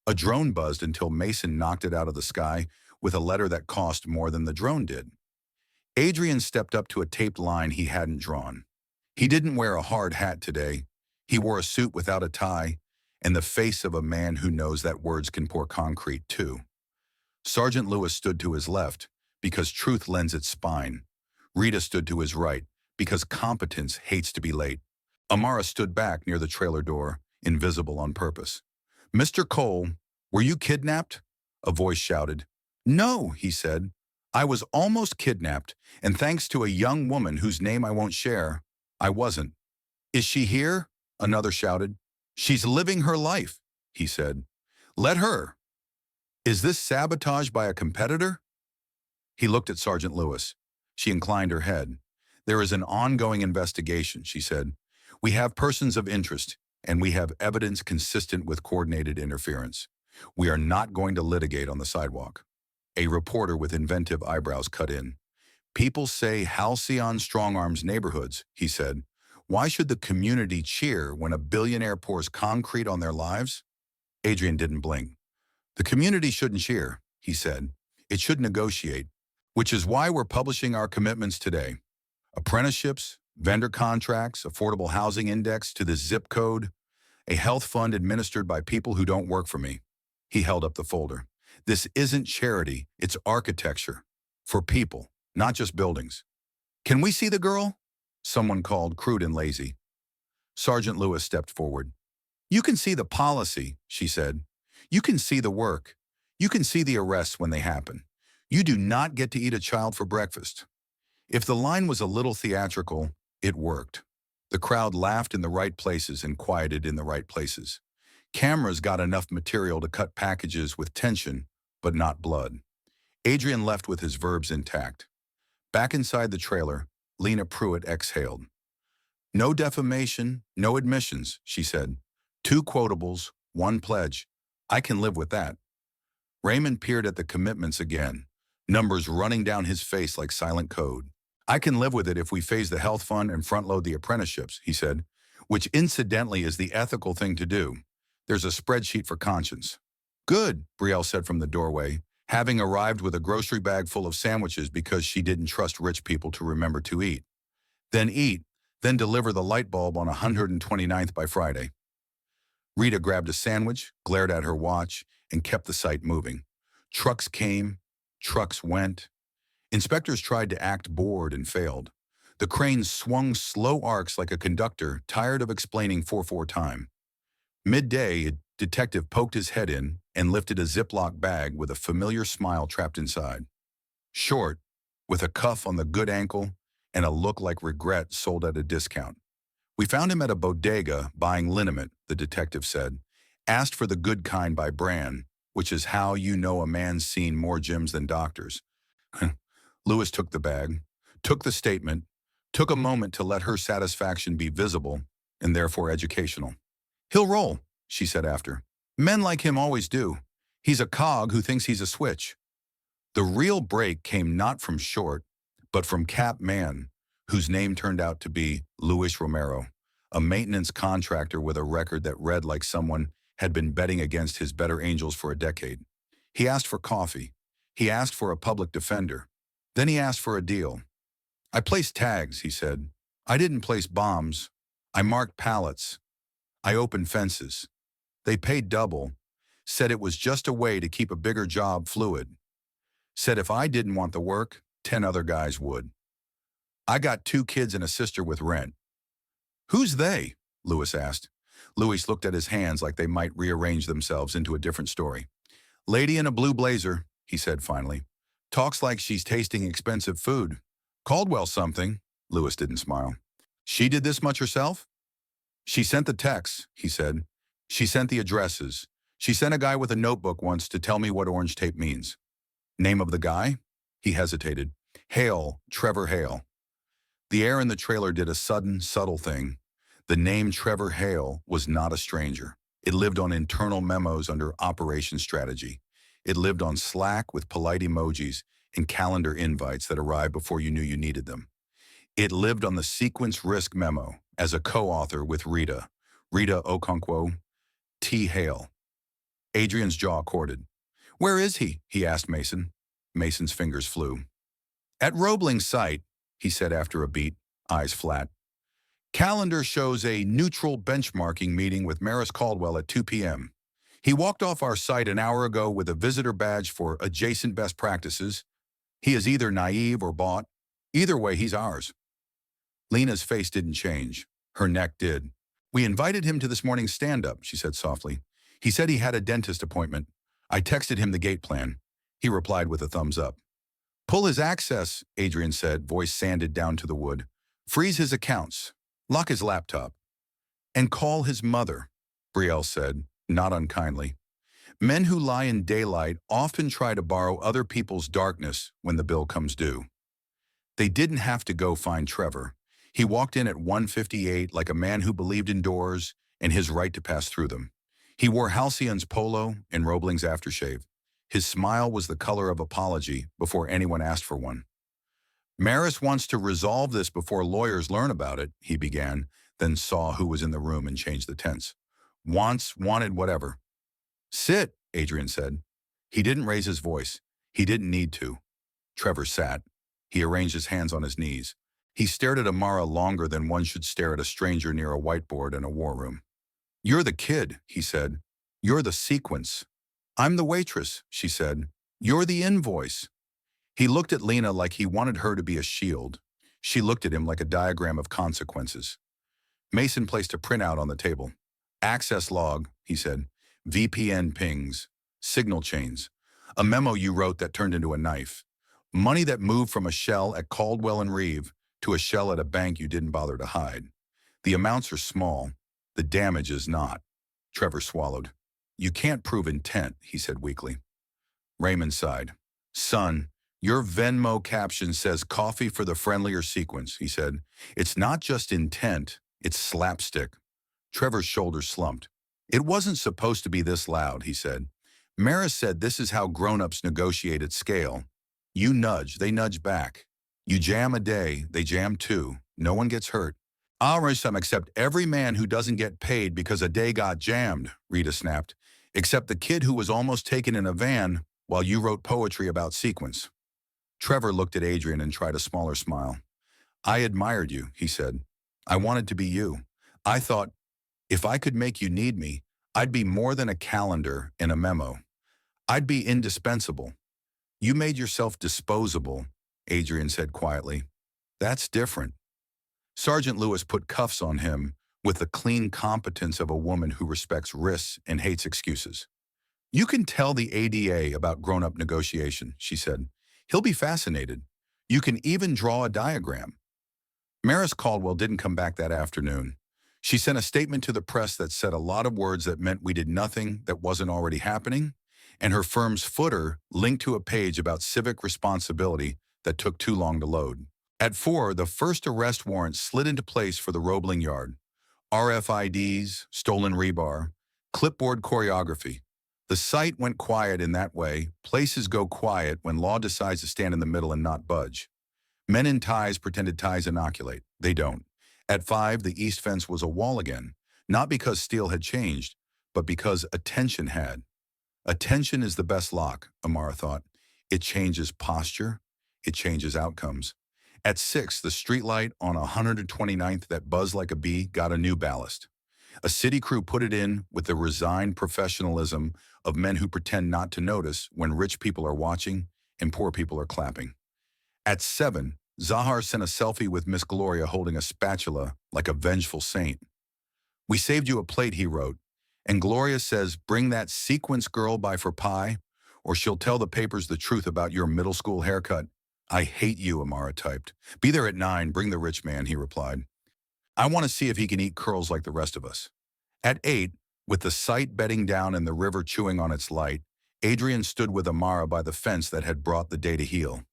A: A drone buzzed until Mason knocked it out of the sky with a letter that cost more than the drone did. Adrian stepped up to a taped line he hadn't drawn. He didn't wear a hard hat today. He wore a suit without a tie, and the face of a man who knows that words can pour concrete too. Sergeant Lewis stood to his left, because truth lends its spine. Rita stood to his right, because competence hates to be late. Amara stood back near the trailer door, invisible on purpose. Mr. Cole, were you kidnapped? A voice shouted. No, he said. I was almost kidnapped, and thanks to a young woman whose name I won't share, I wasn't. Is she here? Another shouted. She's living her life, he said. Let her. Is this sabotage by a competitor? He looked at Sergeant Lewis. She inclined her head. There is an ongoing investigation, she said. We have persons of interest, and we have evidence consistent with coordinated interference. We are not going to litigate on the sidewalk. A reporter with inventive eyebrows cut in. People say halcyon strong-arms neighborhoods, he said. Why should the community cheer when a billionaire pours concrete on their lives? Adrian didn't blink. The community shouldn't cheer, he said. It should negotiate, which is why we're publishing our commitments today. Apprenticeships, vendor contracts, affordable housing index to the zip code, a health fund administered by people who don't work for me. He held up the folder. This isn't charity, it's architecture. For people, not just buildings. Can we see the girl? Someone called, crude and lazy. Sergeant Lewis stepped forward. You can see the policy, she said. You can see the work. You can see the arrests when they happen. You do not get to eat a child for breakfast. If the line was a little theatrical, it worked. The crowd laughed in the right places and quieted in the right places. Cameras got enough material to cut packages with tension, but not blood. Adrian left with his verbs intact. Back inside the trailer, Lena Pruitt exhaled. No defamation, no admissions, she said. 2 quotables, 1 pledge. I can live with that. Raymond peered at the commitments again, numbers running down his face like silent code. I can live with it if we phase the health fund and front-load the apprenticeships, he said, which incidentally is the ethical thing to do. There's a spreadsheet for conscience. Good, Brielle said from the doorway, having arrived with a grocery bag full of sandwiches because she didn't trust rich people to remember to eat. Eat, then deliver the light bulb on 129th by Friday. Rita grabbed a sandwich, glared at her watch, and kept the site moving. Trucks came, trucks went. Inspectors tried to act bored and failed. The cranes swung slow arcs like a conductor tired of explaining 4/4 time. Midday, a detective poked his head in and lifted a Ziploc bag with a familiar smile trapped inside. Short, with a cuff on the good ankle and a look like regret sold at a discount. We found him at a bodega buying liniment, the detective said. Asked for the good kind by brand, which is how you know a man's seen more gyms than doctors. Lewis took the bag, took the statement, took a moment to let her satisfaction be visible and therefore educational. He'll roll, she said after. Men like him always do. He's a cog who thinks he's a switch. The real break came not from Short, but from Cap Man, whose name turned out to be Luis Romero, a maintenance contractor with a record that read like someone had been betting against his better angels for a decade. He asked for coffee. He asked for a public defender. Then he asked for a deal. I placed tags, he said. I didn't place bombs. I marked pallets. I opened fences. They paid double. Said it was just a way to keep a bigger job fluid. Said if I didn't want the work, 10 other guys would. I got 2 kids and a sister with rent. Who's they? Lewis asked. Louis looked at his hands like they might rearrange themselves into a different story. Lady in a blue blazer, he said finally. Talks like she's tasting expensive food. Caldwell something. Lewis didn't smile. She did this much herself? She sent the texts, he said. She sent the addresses. She sent a guy with a notebook once to tell me what orange tape means. Name of the guy? He hesitated. Hale, Trevor Hale. The air in the trailer did a sudden, subtle thing. The name Trevor Hale was not a stranger. It lived on internal memos under Operation Strategy. It lived on Slack with polite emojis and calendar invites that arrived before you knew you needed them. It lived on the sequence risk memo as a co-author with Rita Okonkwo, T. Hale. Adrian's jaw corded. Where is he? He asked Mason. Mason's fingers flew. At Roebling's site, he said after a beat, eyes flat. Calendar shows a neutral benchmarking meeting with Maris Caldwell at 2 p.m. He walked off our site an hour ago with a visitor badge for adjacent best practices. He is either naive or bought. Either way, he's ours. Lena's face didn't change. Her neck did. We invited him to this morning's stand-up, she said softly. He said he had a dentist appointment. I texted him the gate plan. He replied with a thumbs up. Pull his access, Adrian said, voice sanded down to the wood. Freeze his accounts. Lock his laptop. And call his mother, Brielle said, not unkindly. Men who lie in daylight often try to borrow other people's darkness when the bill comes due. They didn't have to go find Trevor. He walked in at 1:58 like a man who believed in doors and his right to pass through them. He wore Halcyon's polo and Roebling's aftershave. His smile was the color of apology before anyone asked for one. Maris wants to resolve this before lawyers learn about it, he began, then saw who was in the room and changed the tense. Wants, wanted, whatever. Sit, Adrian said. He didn't raise his voice. He didn't need to. Trevor sat. He arranged his hands on his knees. He stared at Amara longer than one should stare at a stranger near a whiteboard in a war room. You're the kid, he said. You're the sequence. I'm the waitress, she said. You're the invoice. He looked at Lena like he wanted her to be a shield. She looked at him like a diagram of consequences. Mason placed a printout on the table. Access log, he said. VPN pings. Signal chains. A memo you wrote that turned into a knife. Money that moved from a shell at Caldwell and Reeve to a shell at a bank you didn't bother to hide. The amounts are small. The damage is not. Trevor swallowed. You can't prove intent, he said weakly. Raymond sighed. Son, your Venmo caption says coffee for the friendlier sequence, he said. It's not just intent, it's slapstick. Trevor's shoulders slumped. It wasn't supposed to be this loud, he said. Maris said this is how grown-ups negotiate at scale. You nudge, they nudge back. You jam a day, they jam two. No one gets hurt. I'll rush some except every man who doesn't get paid because a day got jammed, Rita snapped. Except the kid who was almost taken in a van while you wrote poetry about sequence. Trevor looked at Adrian and tried a smaller smile. I admired you, he said. I wanted to be you. I thought, if I could make you need me, I'd be more than a calendar in a memo. I'd be indispensable. You made yourself disposable, Adrian said quietly. That's different. Sergeant Lewis put cuffs on him with the clean competence of a woman who respects risks and hates excuses. You can tell the ADA about grown-up negotiation, she said. He'll be fascinated. You can even draw a diagram. Maris Caldwell didn't come back that afternoon. She sent a statement to the press that said a lot of words that meant we did nothing that wasn't already happening, and her firm's footer linked to a page about civic responsibility that took too long to load. At 4, the first arrest warrant slid into place for the Roebling yard. RFIDs, stolen rebar, clipboard choreography. The site went quiet in that way. Places go quiet when law decides to stand in the middle and not budge. Men in ties pretended ties inoculate. They don't. At 5, the east fence was a wall again, not because steel had changed, but because attention had. Attention is the best lock, Amara thought. It changes posture. It changes outcomes. At 6, the streetlight on 129th that buzzed like a bee got a new ballast. A city crew put it in with the resigned professionalism of men who pretend not to notice when rich people are watching and poor people are clapping. At 7, Zahar sent a selfie with Miss Gloria holding a spatula like a vengeful saint. We saved you a plate, he wrote, and Gloria says, bring that sequence girl by for pie, or she'll tell the papers the truth about your middle school haircut. I hate you, Amara typed. Be there at 9, bring the rich man, he replied. I want to see if he can eat curls like the rest of us. At 8, with the sight bedding down and the river chewing on its light, Adrian stood with Amara by the fence that had brought the day to heel.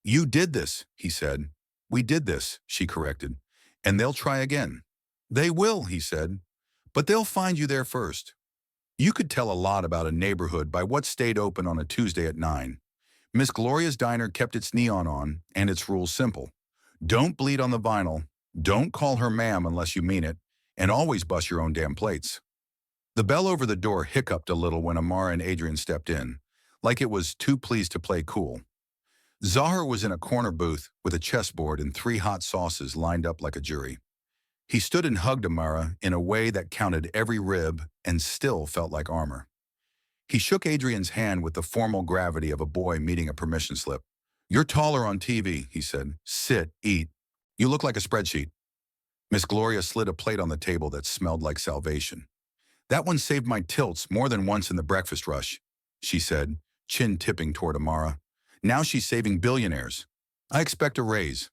A: You did this, he said. We did this, she corrected. And they'll try again. They will, he said. But they'll find you there first. You could tell a lot about a neighborhood by what stayed open on a Tuesday at 9. Miss Gloria's diner kept its neon on, and its rules simple. Don't bleed on the vinyl, don't call her ma'am unless you mean it, and always bust your own damn plates. The bell over the door hiccuped a little when Amara and Adrian stepped in, like it was too pleased to play cool. Zahar was in a corner booth with a chessboard and 3 hot sauces lined up like a jury. He stood and hugged Amara in a way that counted every rib and still felt like armor. He shook Adrian's hand with the formal gravity of a boy meeting a permission slip. You're taller on TV, he said. Sit, eat. You look like a spreadsheet. Miss Gloria slid a plate on the table that smelled like salvation. That one saved my tilts more than once in the breakfast rush, she said, chin tipping toward Amara. Now she's saving billionaires. I expect a raise.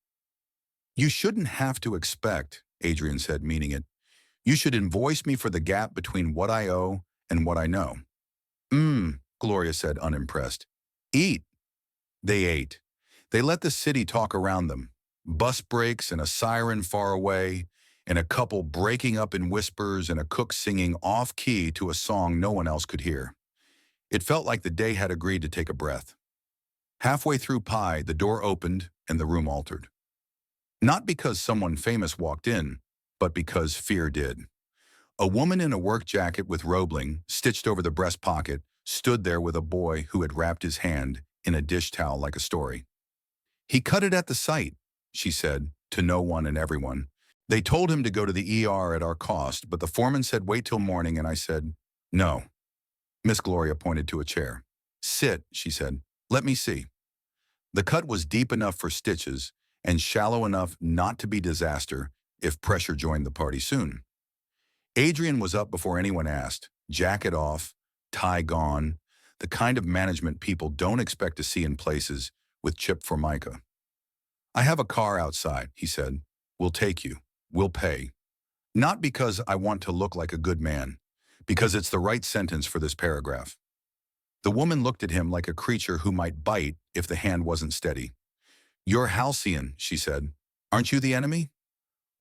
A: You shouldn't have to expect, Adrian said, meaning it. You should invoice me for the gap between what I owe and what I know. Gloria said, unimpressed. Eat. They ate. They let the city talk around them. Bus breaks and a siren far away, and a couple breaking up in whispers and a cook singing off-key to a song no one else could hear. It felt like the day had agreed to take a breath. Halfway through pie, the door opened and the room altered. Not because someone famous walked in, but because fear did. A woman in a work jacket with robling, stitched over the breast pocket, stood there with a boy who had wrapped his hand in a dish towel like a story. He cut it at the sight, she said, to no one and everyone. They told him to go to the ER at our cost, but the foreman said wait till morning, and I said, no. Miss Gloria pointed to a chair. Sit, she said. Let me see. The cut was deep enough for stitches and shallow enough not to be disaster if pressure joined the party soon. Adrian was up before anyone asked, jacket off, tie gone, the kind of management people don't expect to see in places with Chip Formica. I have a car outside, he said. We'll take you. We'll pay. Not because I want to look like a good man, because it's the right sentence for this paragraph. The woman looked at him like a creature who might bite if the hand wasn't steady. You're Halcyon, she said. Aren't you the enemy?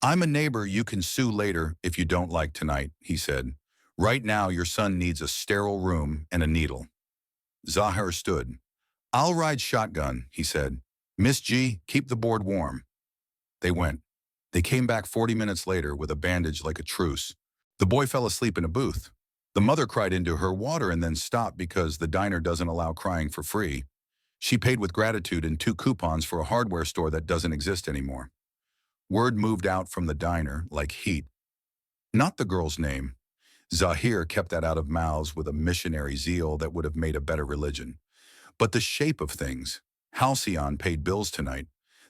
A: I'm a neighbor you can sue later if you don't like tonight, he said. Right now your son needs a sterile room and a needle. Zahir stood. I'll ride shotgun, he said. Miss G, keep the board warm. They went. They came back 40 minutes later with a bandage like a truce. The boy fell asleep in a booth. The mother cried into her water and then stopped because the diner doesn't allow crying for free. She paid with gratitude and 2 coupons for a hardware store that doesn't exist anymore. Word moved out from the diner like heat. Not the girl's name. Zahir kept that out of mouths with a missionary zeal that would have made a better religion. But the shape of things. Halcyon paid bills tonight.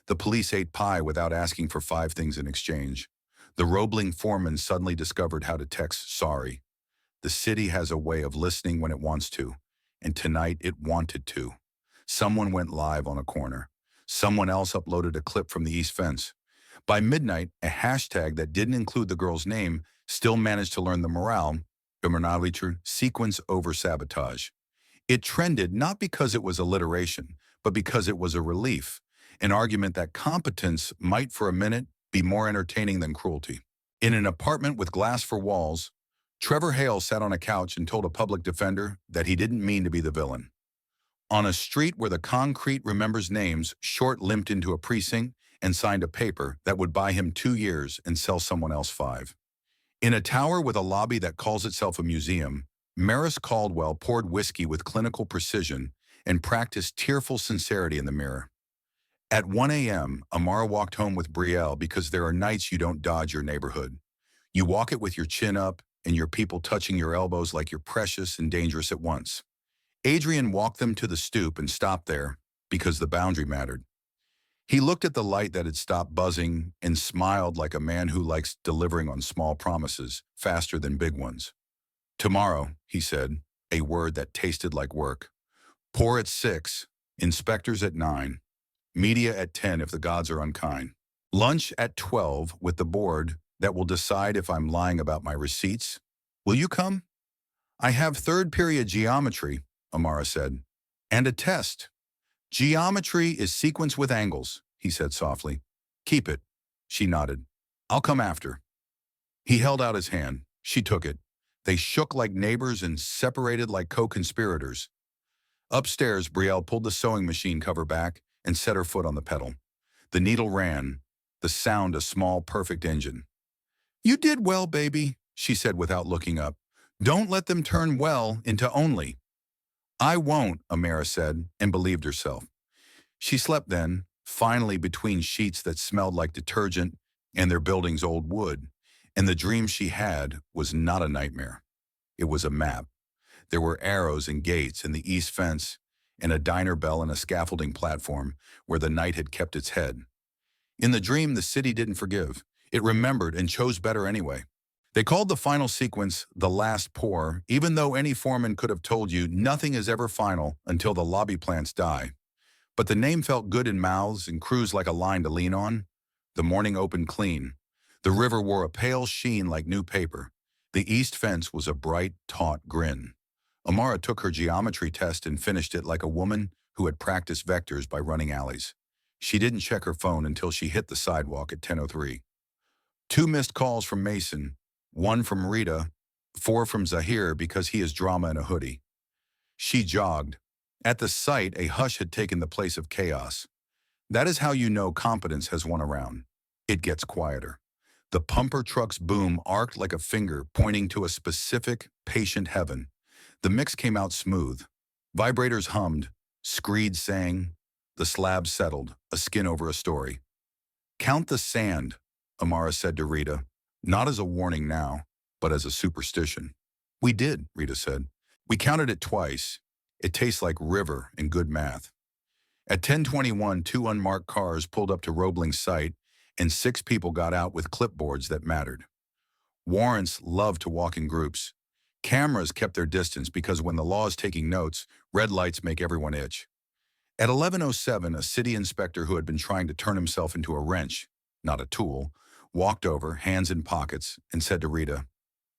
A: The police ate pie without asking for 5 things in exchange. The Roebling foreman suddenly discovered how to text sorry. The city has a way of listening when it wants to, and tonight it wanted to. Someone went live on a corner. Someone else uploaded a clip from the East Fence. By midnight, a hashtag that didn't include the girl's name still managed to learn the morale, sequence over sabotage. It trended not because it was alliteration, but because it was a relief, an argument that competence might for a minute be more entertaining than cruelty. In an apartment with glass for walls, Trevor Hale sat on a couch and told a public defender that he didn't mean to be the villain. On a street where the concrete remembers names, Short limped into a precinct and signed a paper that would buy him 2 years and sell someone else 5. In a tower with a lobby that calls itself a museum, Maris Caldwell poured whiskey with clinical precision and practiced tearful sincerity in the mirror. At 1 a.m., Amara walked home with Brielle because there are nights you don't dodge your neighborhood. You walk it with your chin up and your people touching your elbows like you're precious and dangerous at once. Adrian walked them to the stoop and stopped there because the boundary mattered. He looked at the light that had stopped buzzing and smiled like a man who likes delivering on small promises faster than big ones. Tomorrow, he said, a word that tasted like work. Pour at 6, inspectors at 9, media at 10 if the gods are unkind. Lunch at 12 with the board that will decide if I'm lying about my receipts. Will you come? I have 3rd period geometry, Amara said, and a test. Geometry is sequence with angles, he said softly. Keep it. She nodded. I'll come after. He held out his hand. She took it. They shook like neighbors and separated like co-conspirators. Upstairs, Brielle pulled the sewing machine cover back and set her foot on the pedal. The needle ran, the sound a small, perfect engine. You did well, baby, she said without looking up. Don't let them turn well into only. I won't, Amara said, and believed herself. She slept then, finally between sheets that smelled like detergent and their building's old wood, and the dream she had was not a nightmare. It was a map. There were arrows and gates and the east fence, and a diner bell and a scaffolding platform where the night had kept its head. In the dream, the city didn't forgive. It remembered and chose better anyway. They called the final sequence the last pour, even though any foreman could have told you nothing is ever final until the lobby plants die. But the name felt good in mouths and crews like a line to lean on. The morning opened clean. The river wore a pale sheen like new paper. The east fence was a bright, taut grin. Amara took her geometry test and finished it like a woman who had practiced vectors by running alleys. She didn't check her phone until she hit the sidewalk at 10:03. Two missed calls from Mason, one from Rita, four from Zahir because he is drama in a hoodie. She jogged. At the site, a hush had taken the place of chaos. That is how you know competence has won around. It gets quieter. The pumper truck's boom arced like a finger pointing to a specific, patient heaven. The mix came out smooth. Vibrators hummed. Screeds sang. The slab settled, a skin over a story. Count the sand, Amara said to Rita, not as a warning now, but as a superstition. We did, Rita said. We counted it twice. It tastes like river in good math. At 10:21, two unmarked cars pulled up to Roebling's site, and 6 people got out with clipboards that mattered. Warrants loved to walk in groups. Cameras kept their distance because when the law is taking notes, red lights make everyone itch. At 11:07, a city inspector who had been trying to turn himself into a wrench, not a tool, walked over, hands in pockets, and said to Rita,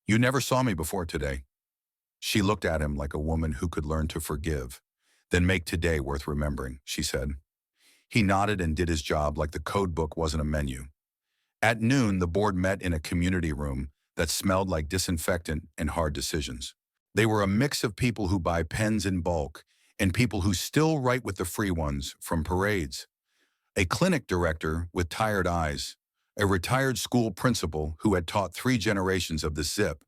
A: "You never saw me before today." She looked at him like a woman who could learn to forgive, then make today worth remembering, she said. He nodded and did his job like the code book wasn't a menu. At noon, the board met in a community room that smelled like disinfectant and hard decisions. They were a mix of people who buy pens in bulk and people who still write with the free ones from parades. A clinic director with tired eyes, a retired school principal who had taught 3 generations of the zip,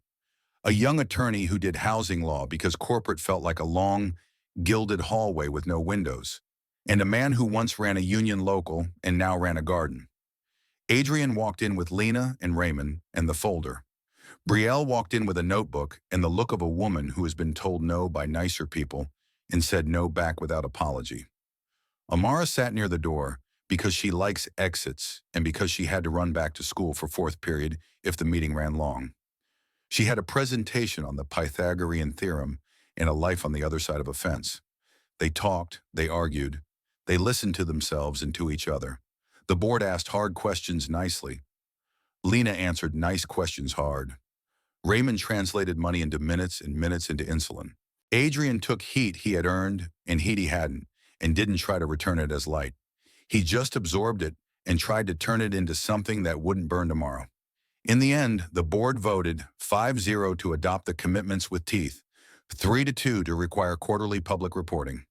A: a young attorney who did housing law because corporate felt like a long, gilded hallway with no windows, and a man who once ran a union local and now ran a garden. Adrian walked in with Lena and Raymond and the folder. Brielle walked in with a notebook and the look of a woman who has been told no by nicer people and said no back without apology. Amara sat near the door because she likes exits and because she had to run back to school for 4th period if the meeting ran long. She had a presentation on the Pythagorean theorem and a life on the other side of a fence. They talked, they argued, they listened to themselves and to each other. The board asked hard questions nicely. Lena answered nice questions hard. Raymond translated money into minutes and minutes into insulin. Adrian took heat he had earned and heat he hadn't, and didn't try to return it as light. He just absorbed it and tried to turn it into something that wouldn't burn tomorrow. In the end, the board voted 5-0 to adopt the commitments with teeth, 3-2 to require quarterly public reporting,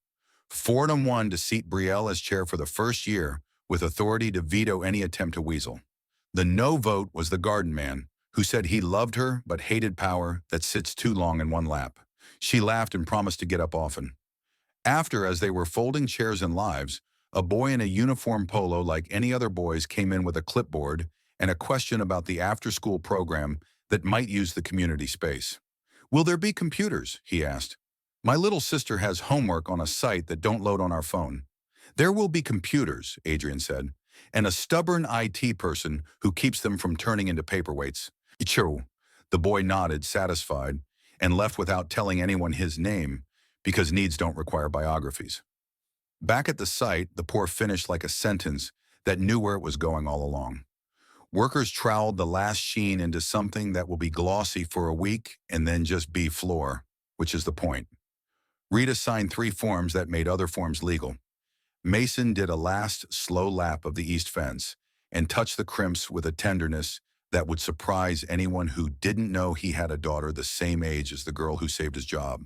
A: 4-1 to seat Brielle as chair for the first year with authority to veto any attempt to weasel. The no vote was the garden man, who said he loved her but hated power that sits too long in one lap. She laughed and promised to get up often. After, as they were folding chairs and lives, a boy in a uniform polo like any other boys came in with a clipboard and a question about the after-school program that might use the community space. "Will there be computers?" he asked. "My little sister has homework on a site that don't load on our phone." "There will be computers," Adrian said, "and a stubborn IT person who keeps them from turning into paperweights." "Ichiro." The boy nodded, satisfied, and left without telling anyone his name, because needs don't require biographies. Back at the site, the pour finished like a sentence that knew where it was going all along. Workers troweled the last sheen into something that will be glossy for a week and then just be floor, which is the point. Rita signed 3 forms that made other forms legal. Mason did a last slow lap of the east fence and touched the crimps with a tenderness that would surprise anyone who didn't know he had a daughter the same age as the girl who saved his job.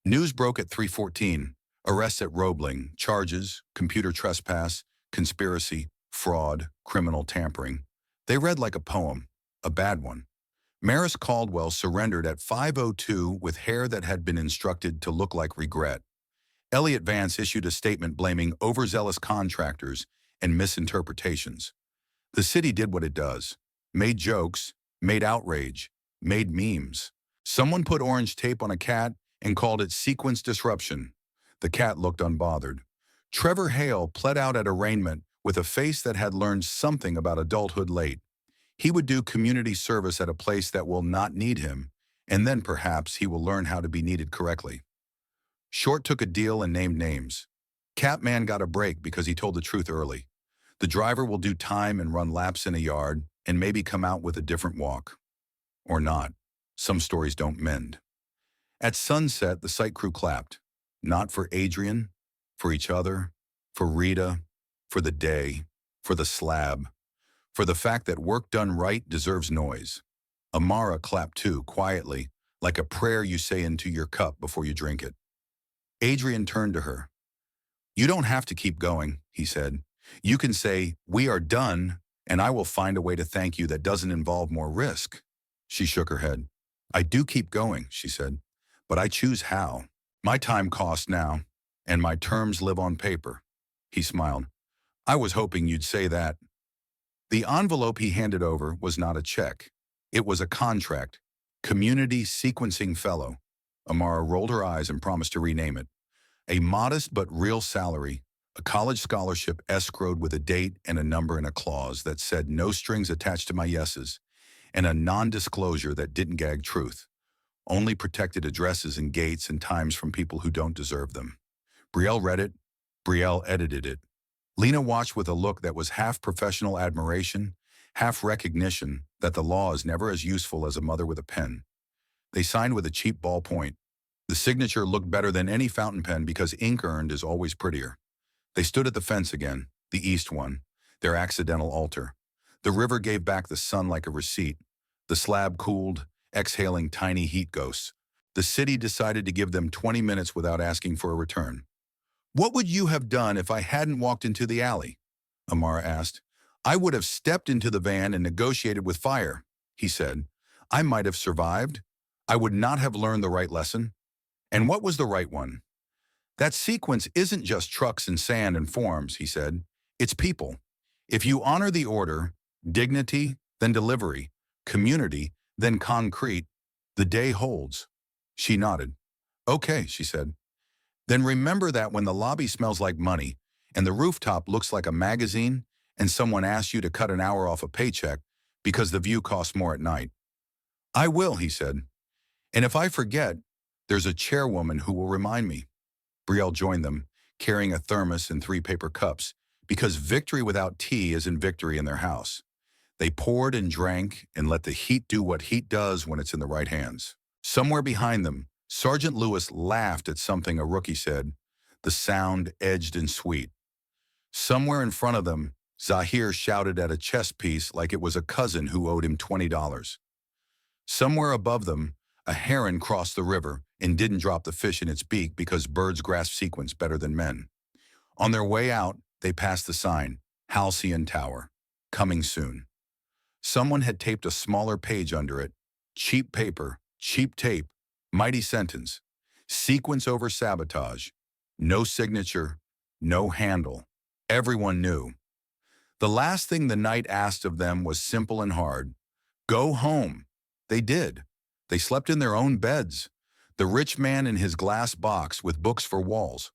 A: News broke at 3:14. Arrests at Roebling, charges, computer trespass, conspiracy, fraud, criminal tampering. They read like a poem, a bad one. Maris Caldwell surrendered at 5:02 with hair that had been instructed to look like regret. Elliot Vance issued a statement blaming overzealous contractors and misinterpretations. The city did what it does. Made jokes, made outrage, made memes. Someone put orange tape on a cat and called it sequence disruption. The cat looked unbothered. Trevor Hale pled out at arraignment with a face that had learned something about adulthood late. He would do community service at a place that will not need him, and then perhaps he will learn how to be needed correctly. Short took a deal and named names. Catman got a break because he told the truth early. The driver will do time and run laps in a yard and maybe come out with a different walk. Or not. Some stories don't mend. At sunset, the site crew clapped. Not for Adrian, for each other, for Rita, for the day, for the slab, for the fact that work done right deserves noise. Amara clapped too, quietly, like a prayer you say into your cup before you drink it. Adrian turned to her. "You don't have to keep going," he said. "You can say, 'We are done,' and I will find a way to thank you that doesn't involve more risk." She shook her head. "I do keep going," she said, "but I choose how. My time costs now, and my terms live on paper." He smiled. "I was hoping you'd say that." The envelope he handed over was not a check. It was a contract. Community Sequencing Fellow. Amara rolled her eyes and promised to rename it. A modest but real salary, a college scholarship escrowed with a date and a number and a clause that said no strings attached to my yeses, and a non-disclosure that didn't gag truth. Only protected addresses and gates and times from people who don't deserve them. Brielle read it. Brielle edited it. Lena watched with a look that was half professional admiration, half recognition that the law is never as useful as a mother with a pen. They signed with a cheap ballpoint. The signature looked better than any fountain pen because ink earned is always prettier. They stood at the fence again, the east one, their accidental altar. The river gave back the sun like a receipt. The slab cooled, exhaling tiny heat ghosts. The city decided to give them 20 minutes without asking for a return. "What would you have done if I hadn't walked into the alley?" Amara asked. "I would have stepped into the van and negotiated with fire," he said. "I might have survived. I would not have learned the right lesson." "And what was the right one?" "That sequence isn't just trucks and sand and forms," he said. "It's people. If you honor the order, dignity, then delivery, community, then concrete, the day holds." She nodded. "Okay," she said. "Then remember that when the lobby smells like money, and the rooftop looks like a magazine, and someone asks you to cut an hour off a paycheck because the view costs more at night." "I will," he said. "And if I forget, there's a chairwoman who will remind me." Brielle joined them, carrying a thermos and 3 paper cups, because victory without tea isn't victory in their house. They poured and drank and let the heat do what heat does when it's in the right hands. Somewhere behind them, Sergeant Lewis laughed at something a rookie said, the sound edged and sweet. Somewhere in front of them, Zahir shouted at a chess piece like it was a cousin who owed him $20. Somewhere above them, a heron crossed the river and didn't drop the fish in its beak because birds grasp sequence better than men. On their way out, they passed the sign, Halcyon Tower, coming soon. Someone had taped a smaller page under it, cheap paper, cheap tape, mighty sentence, sequence over sabotage, no signature, no handle. Everyone knew. The last thing the night asked of them was simple and hard. Go home. They did. They slept in their own beds. The rich man in his glass box with books for walls.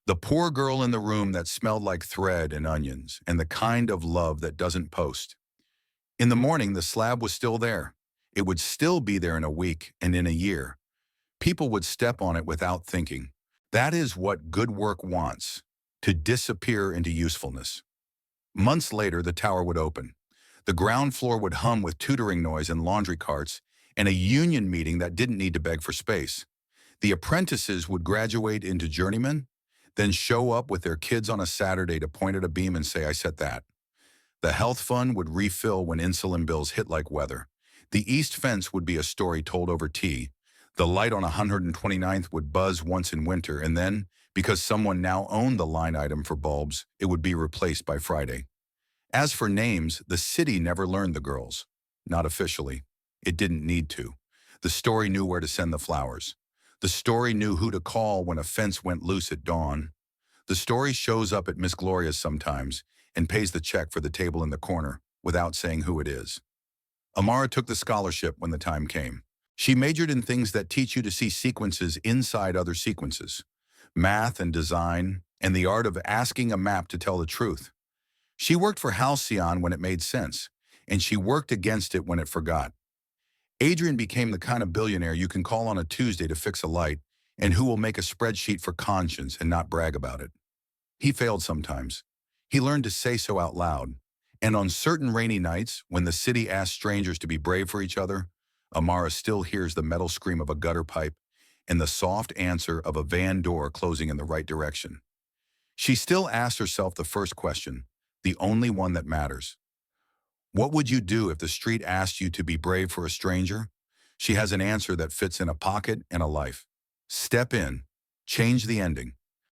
A: The poor girl in the room that smelled like thread and onions, and the kind of love that doesn't post. In the morning, the slab was still there. It would still be there in a week and in a year. People would step on it without thinking. That is what good work wants, to disappear into usefulness. Months later, the tower would open. The ground floor would hum with tutoring noise and laundry carts, and a union meeting that didn't need to beg for space. The apprentices would graduate into journeymen, then show up with their kids on a Saturday to point at a beam and say, "I set that." The health fund would refill when insulin bills hit like weather. The east fence would be a story told over tea. The light on 129th would buzz once in winter, and then, because someone now owned the line item for bulbs, it would be replaced by Friday. As for names, the city never learned the girls. Not officially. It didn't need to. The story knew where to send the flowers. The story knew who to call when a fence went loose at dawn. The story shows up at Miss Gloria's sometimes and pays the check for the table in the corner without saying who it is. Amara took the scholarship when the time came. She majored in things that teach you to see sequences inside other sequences. Math and design, and the art of asking a map to tell the truth. She worked for Halcyon when it made sense, and she worked against it when it forgot. Adrian became the kind of billionaire you can call on a Tuesday to fix a light, and who will make a spreadsheet for conscience and not brag about it. He failed sometimes. He learned to say so out loud. And on certain rainy nights, when the city asked strangers to be brave for each other, Amara still hears the metal scream of a gutter pipe, and the soft answer of a van door closing in the right direction. She still asked herself the first question, the only one that matters. What would you do if the street asked you to be brave for a stranger? She has an answer that fits in a pocket and a life. Step in, change the ending,